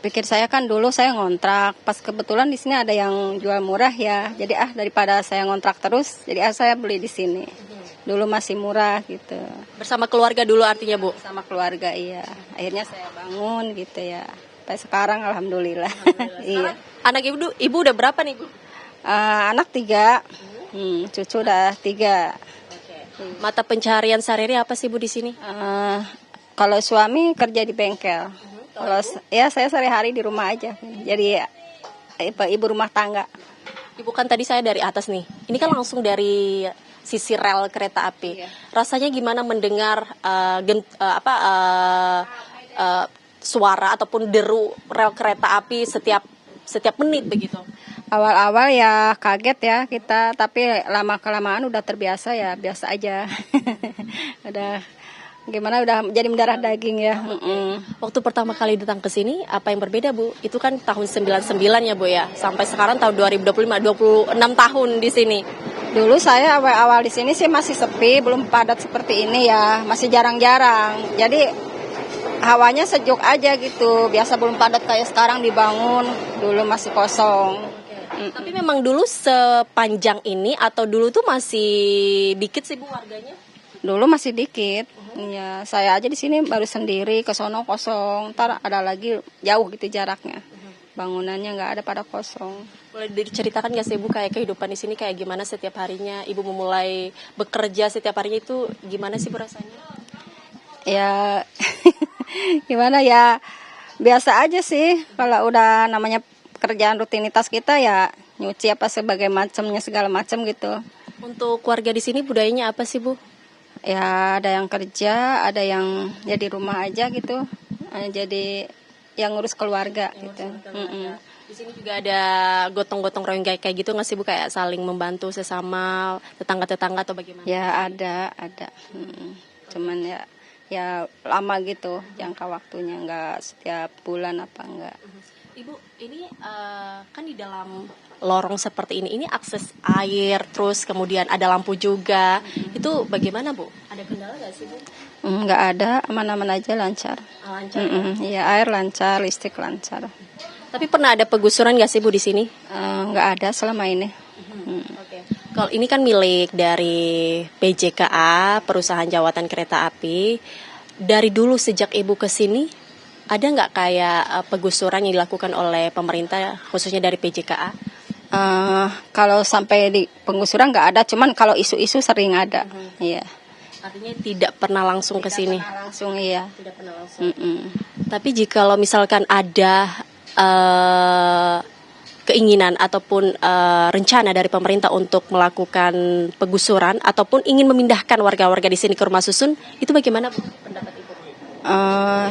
[SPEAKER 13] Pikir saya kan dulu saya ngontrak, pas kebetulan di sini ada yang jual murah ya, jadi daripada saya ngontrak terus, jadi saya beli di sini. Dulu masih murah gitu.
[SPEAKER 12] Bersama keluarga dulu artinya Bu?
[SPEAKER 13] Bersama keluarga, iya. Akhirnya saya bangun gitu ya. Sampai sekarang alhamdulillah. Iya.
[SPEAKER 12] Anak Ibu udah berapa nih Bu?
[SPEAKER 13] Anak 3, cucu udah 3.
[SPEAKER 12] Mata pencaharian sehari-hari apa sih Bu di sini?
[SPEAKER 13] Kalau suami kerja di bengkel. Kalau ya saya sehari-hari di rumah aja. Jadi ibu rumah tangga.
[SPEAKER 12] Ibu, kan tadi saya dari atas nih. Ini kan langsung dari sisi rel kereta api. Iya. Rasanya gimana mendengar suara ataupun deru rel kereta api setiap menit begitu?
[SPEAKER 13] Awal-awal ya kaget ya kita, tapi lama-kelamaan udah terbiasa ya, biasa aja. Udah jadi mendarah daging ya.
[SPEAKER 12] Waktu pertama kali datang ke sini, apa yang berbeda Bu? Itu kan tahun 99 ya Bu ya, sampai sekarang tahun 2025, 26 tahun di sini.
[SPEAKER 13] Dulu saya awal-awal di sini sih masih sepi, belum padat seperti ini ya, masih jarang-jarang. Jadi hawanya sejuk aja gitu, biasa belum padat kayak sekarang dibangun, dulu masih kosong.
[SPEAKER 12] Tapi memang dulu sepanjang ini atau dulu tuh masih dikit sih Bu warganya?
[SPEAKER 13] Dulu masih dikit. Ya, saya aja di sini baru sendiri, ke sono kosong. Ntar ada lagi jauh gitu jaraknya. Bangunannya nggak ada, pada kosong.
[SPEAKER 12] Boleh diceritakan nggak sih Bu kayak kehidupan di sini kayak gimana setiap harinya? Ibu memulai bekerja setiap harinya itu gimana sih Bu rasanya?
[SPEAKER 13] Ya gimana ya, biasa aja sih. Kalau udah namanya kerjaan rutinitas kita ya nyuci apa sebagai macamnya, segala macam gitu.
[SPEAKER 12] Untuk keluarga di sini budayanya apa sih Bu?
[SPEAKER 13] Ya ada yang kerja, ada yang ya di rumah aja gitu, jadi yang ngurus keluarga gitu.
[SPEAKER 12] Di sini juga ada gotong-gotong royong kayak gitu nggak sih Bu, kayak saling membantu sesama tetangga-tetangga atau bagaimana?
[SPEAKER 13] Ya ada. Cuman ya lama gitu jangka waktunya, nggak setiap bulan apa enggak.
[SPEAKER 12] Ibu, ini kan di dalam lorong seperti ini akses air, terus kemudian ada lampu juga. Itu bagaimana, Bu? Ada kendala nggak sih, Bu?
[SPEAKER 13] Nggak ada, aman-aman aja, lancar.
[SPEAKER 12] Lancar.
[SPEAKER 13] Iya, air lancar, listrik lancar.
[SPEAKER 12] Tapi pernah ada penggusuran nggak sih, Bu, di sini?
[SPEAKER 13] Nggak ada selama ini.
[SPEAKER 12] Oke. Kalau ini kan milik dari PJKA, Perusahaan Jawatan Kereta Api. Dari dulu sejak Ibu ke sini, ada nggak kayak penggusuran yang dilakukan oleh pemerintah, khususnya dari PJKA?
[SPEAKER 13] Kalau sampai di penggusuran nggak ada, cuman kalau isu-isu sering ada. Iya.
[SPEAKER 12] Artinya tidak pernah langsung ke sini?
[SPEAKER 13] Langsung, iya.
[SPEAKER 12] Tidak pernah langsung. Tapi jikalau misalkan ada keinginan ataupun rencana dari pemerintah untuk melakukan penggusuran ataupun ingin memindahkan warga-warga di sini ke rumah susun, itu bagaimana, Bu, pendapat Ibu?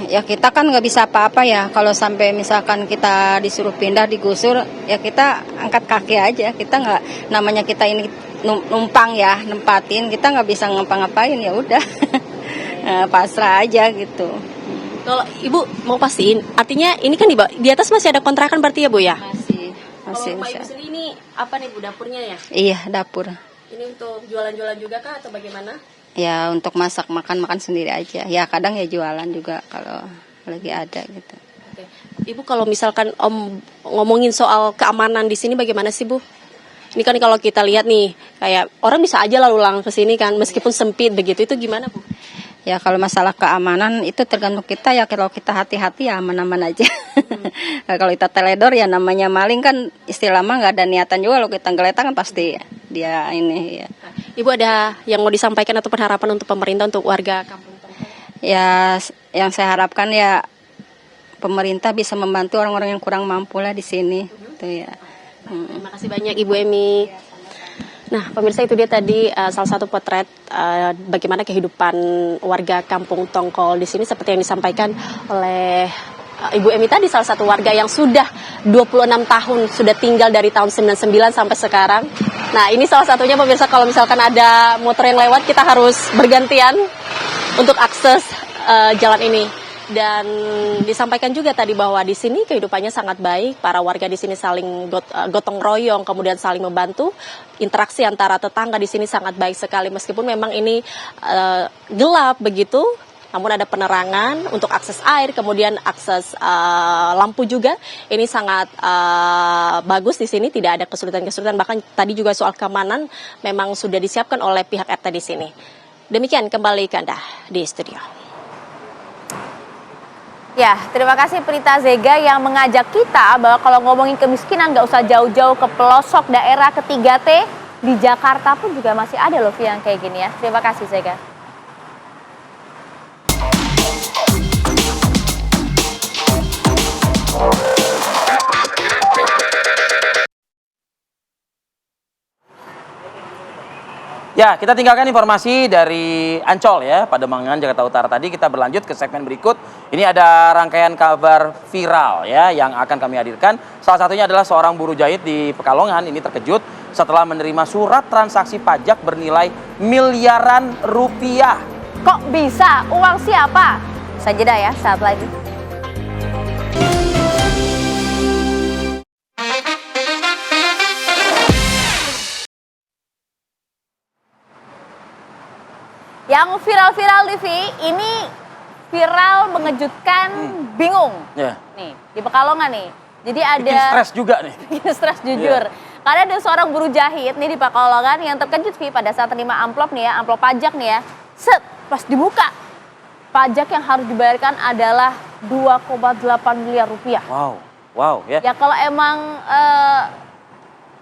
[SPEAKER 13] Ya kita kan nggak bisa apa-apa ya. Kalau sampai misalkan kita disuruh pindah, digusur, ya kita angkat kaki aja. Kita nggak, namanya kita ini numpang ya, nempatin. Kita nggak bisa ngapa-ngapain, ya udah. Pasrah aja gitu.
[SPEAKER 12] Kalau Ibu mau pastiin, artinya ini kan di atas masih ada kontrakan berarti ya, Bu, ya?
[SPEAKER 13] Masih.
[SPEAKER 12] Kalau rumah Ibu sendiri ini apa nih, Bu, dapurnya ya?
[SPEAKER 13] Iya, dapur.
[SPEAKER 12] Ini untuk jualan-jualan juga kah atau bagaimana?
[SPEAKER 13] Ya untuk masak, makan sendiri aja. Ya kadang ya jualan juga kalau lagi ada gitu.
[SPEAKER 12] Oke. Ibu, kalau misalkan Om ngomongin soal keamanan di sini bagaimana sih, Bu? Ini kan kalau kita lihat nih, kayak orang bisa aja lalu lalang ke sini kan, meskipun sempit begitu, itu gimana, Bu?
[SPEAKER 13] Ya kalau masalah keamanan itu tergantung kita ya, kalau kita hati-hati ya aman-aman aja. Nah, kalau kita teledor ya namanya maling kan, istilah mah nggak ada niatan juga, kalau kita geletak kan pasti dia ini ya.
[SPEAKER 12] Ibu ada yang mau disampaikan atau harapan untuk pemerintah untuk warga kampung Tongkol?
[SPEAKER 13] Ya yang saya harapkan ya pemerintah bisa membantu orang-orang yang kurang mampu lah di sini. Gitu ya.
[SPEAKER 12] Terima kasih banyak Ibu Emi. Nah, pemirsa, itu dia tadi salah satu potret bagaimana kehidupan warga kampung Tongkol di sini seperti yang disampaikan oleh Ibu Emi tadi, salah satu warga yang sudah 26 tahun sudah tinggal dari tahun 99 sampai sekarang. Nah, ini salah satunya, pemirsa, kalau misalkan ada motor yang lewat kita harus bergantian untuk akses jalan ini. Dan disampaikan juga tadi bahwa di sini kehidupannya sangat baik, para warga di sini saling gotong royong, kemudian saling membantu. Interaksi antara tetangga di sini sangat baik sekali, meskipun memang ini gelap begitu, namun ada penerangan untuk akses air, kemudian akses lampu juga. Ini sangat bagus di sini, tidak ada kesulitan-kesulitan. Bahkan tadi juga soal keamanan memang sudah disiapkan oleh pihak RT di sini. Demikian, kembali ke Anda di studio.
[SPEAKER 2] Ya, terima kasih Prita Zega yang mengajak kita bahwa kalau ngomongin kemiskinan nggak usah jauh-jauh ke pelosok daerah ke 3T, di Jakarta pun juga masih ada loh yang kayak gini ya. Terima kasih Zega.
[SPEAKER 1] Ya, kita tinggalkan informasi dari Ancol ya, Pademangan, Jakarta Utara tadi. Kita berlanjut ke segmen berikut. Ini ada rangkaian kabar viral ya yang akan kami hadirkan. Salah satunya adalah seorang buruh jahit di Pekalongan ini terkejut setelah menerima surat transaksi pajak bernilai miliaran rupiah.
[SPEAKER 2] Kok bisa? Uang siapa? Saya jeda ya, saat lagi. Yang viral-viral TV ini viral mengejutkan, bingung. Nih di Pekalongan nih. Jadi ada
[SPEAKER 1] bikin stres juga nih.
[SPEAKER 2] Bikin stres jujur. Karena ada seorang buruh jahit nih di Pekalongan yang terkejut pada saat terima amplop nih ya, amplop pajak nih ya. Set, pas dibuka pajak yang harus dibayarkan adalah 2,8 miliar rupiah.
[SPEAKER 1] Wow ya.
[SPEAKER 2] Ya kalau emang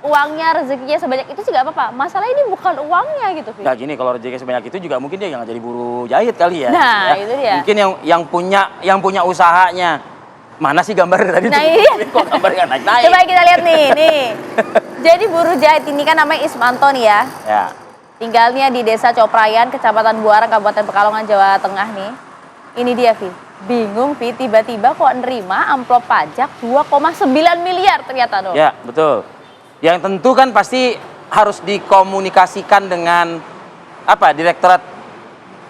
[SPEAKER 2] uangnya, rezekinya sebanyak itu sih gak apa-apa. Masalah ini bukan uangnya gitu.
[SPEAKER 1] Nah gini, kalau rezekinya sebanyak itu juga mungkin dia yang jadi buruh jahit kali ya.
[SPEAKER 2] Nah
[SPEAKER 1] ya.
[SPEAKER 2] itu dia.
[SPEAKER 1] Mungkin yang punya usahanya. Mana sih gambarnya tadi?
[SPEAKER 2] Nah
[SPEAKER 1] tuh?
[SPEAKER 2] iya.
[SPEAKER 1] Kok gambarnya naik-naik?
[SPEAKER 2] Coba kita lihat nih. Jadi buruh jahit ini kan namanya Ismanto nih ya.
[SPEAKER 1] Ya.
[SPEAKER 2] Tinggalnya di Desa Coprayan, Kecamatan Buaran, Kabupaten Pekalongan, Jawa Tengah nih. Ini dia, Vi. Bingung, Vi. Tiba-tiba kok nerima amplop pajak 2,9 miliar ternyata dong.
[SPEAKER 1] Ya, betul. Yang tentu kan pasti harus dikomunikasikan dengan Direktorat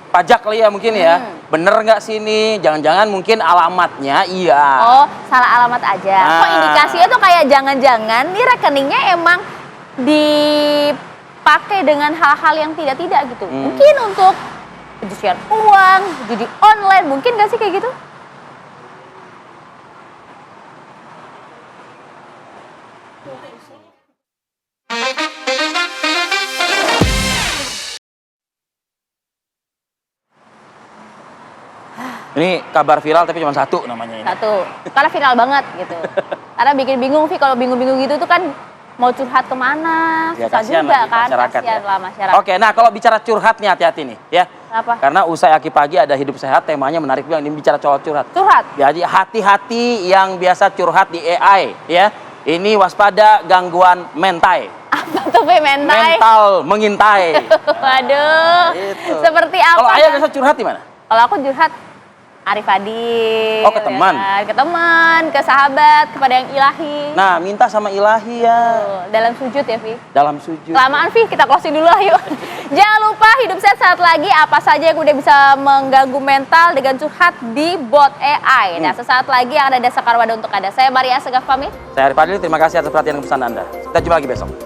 [SPEAKER 1] pajak kali ya mungkin ya. Bener nggak sih ini? Jangan-jangan mungkin alamatnya iya.
[SPEAKER 2] Oh, salah alamat aja. Kok indikasinya tuh kayak jangan-jangan nih rekeningnya emang dipakai dengan hal-hal yang tidak-tidak gitu. Mungkin untuk pencucian uang, judi online, mungkin nggak sih kayak gitu?
[SPEAKER 1] Ini kabar viral tapi cuma satu namanya ini.
[SPEAKER 2] Satu, karena viral banget gitu. Karena bikin bingung, Vi, kalau bingung-bingung gitu tuh kan mau curhat kemana,
[SPEAKER 1] Ya,
[SPEAKER 2] susah
[SPEAKER 1] kasihan
[SPEAKER 2] juga
[SPEAKER 1] lagi
[SPEAKER 2] kan,
[SPEAKER 1] masyarakat
[SPEAKER 2] kasihan
[SPEAKER 1] ya.
[SPEAKER 2] lah masyarakat.
[SPEAKER 1] Oke, nah kalau bicara curhat nih hati-hati nih ya.
[SPEAKER 2] Kenapa?
[SPEAKER 1] Karena usai Aki Pagi ada Hidup Sehat, temanya menarik banget, ini bicara soal curhat.
[SPEAKER 2] Curhat?
[SPEAKER 1] Jadi hati-hati yang biasa curhat di AI ya. Ini waspada gangguan mentai.
[SPEAKER 2] Apa tuh, Vi, mentai?
[SPEAKER 1] Mental mengintai.
[SPEAKER 2] Waduh,
[SPEAKER 1] Gitu.
[SPEAKER 2] seperti apa?
[SPEAKER 1] Kalau Ayah biasa curhat di mana?
[SPEAKER 2] Kalau aku curhat Arif Adil.
[SPEAKER 1] Oh, ke teman?
[SPEAKER 2] Ya kan? Ke teman, ke sahabat, kepada yang ilahi.
[SPEAKER 1] Nah, minta sama ilahi ya.
[SPEAKER 2] Dalam sujud ya, Vi.
[SPEAKER 1] Dalam sujud.
[SPEAKER 2] Kelamaan, Vi, kita closing dulu lah yuk. Jangan lupa Hidup Sehat saat lagi apa saja yang udah bisa mengganggu mental dengan curhat di bot AI. Nah, sesaat lagi yang ada Desa Karwada untuk Anda. Saya Maria Segaf pamit.
[SPEAKER 1] Saya Arif Adil, terima kasih atas perhatian dan pesan Anda. Kita jumpa lagi besok.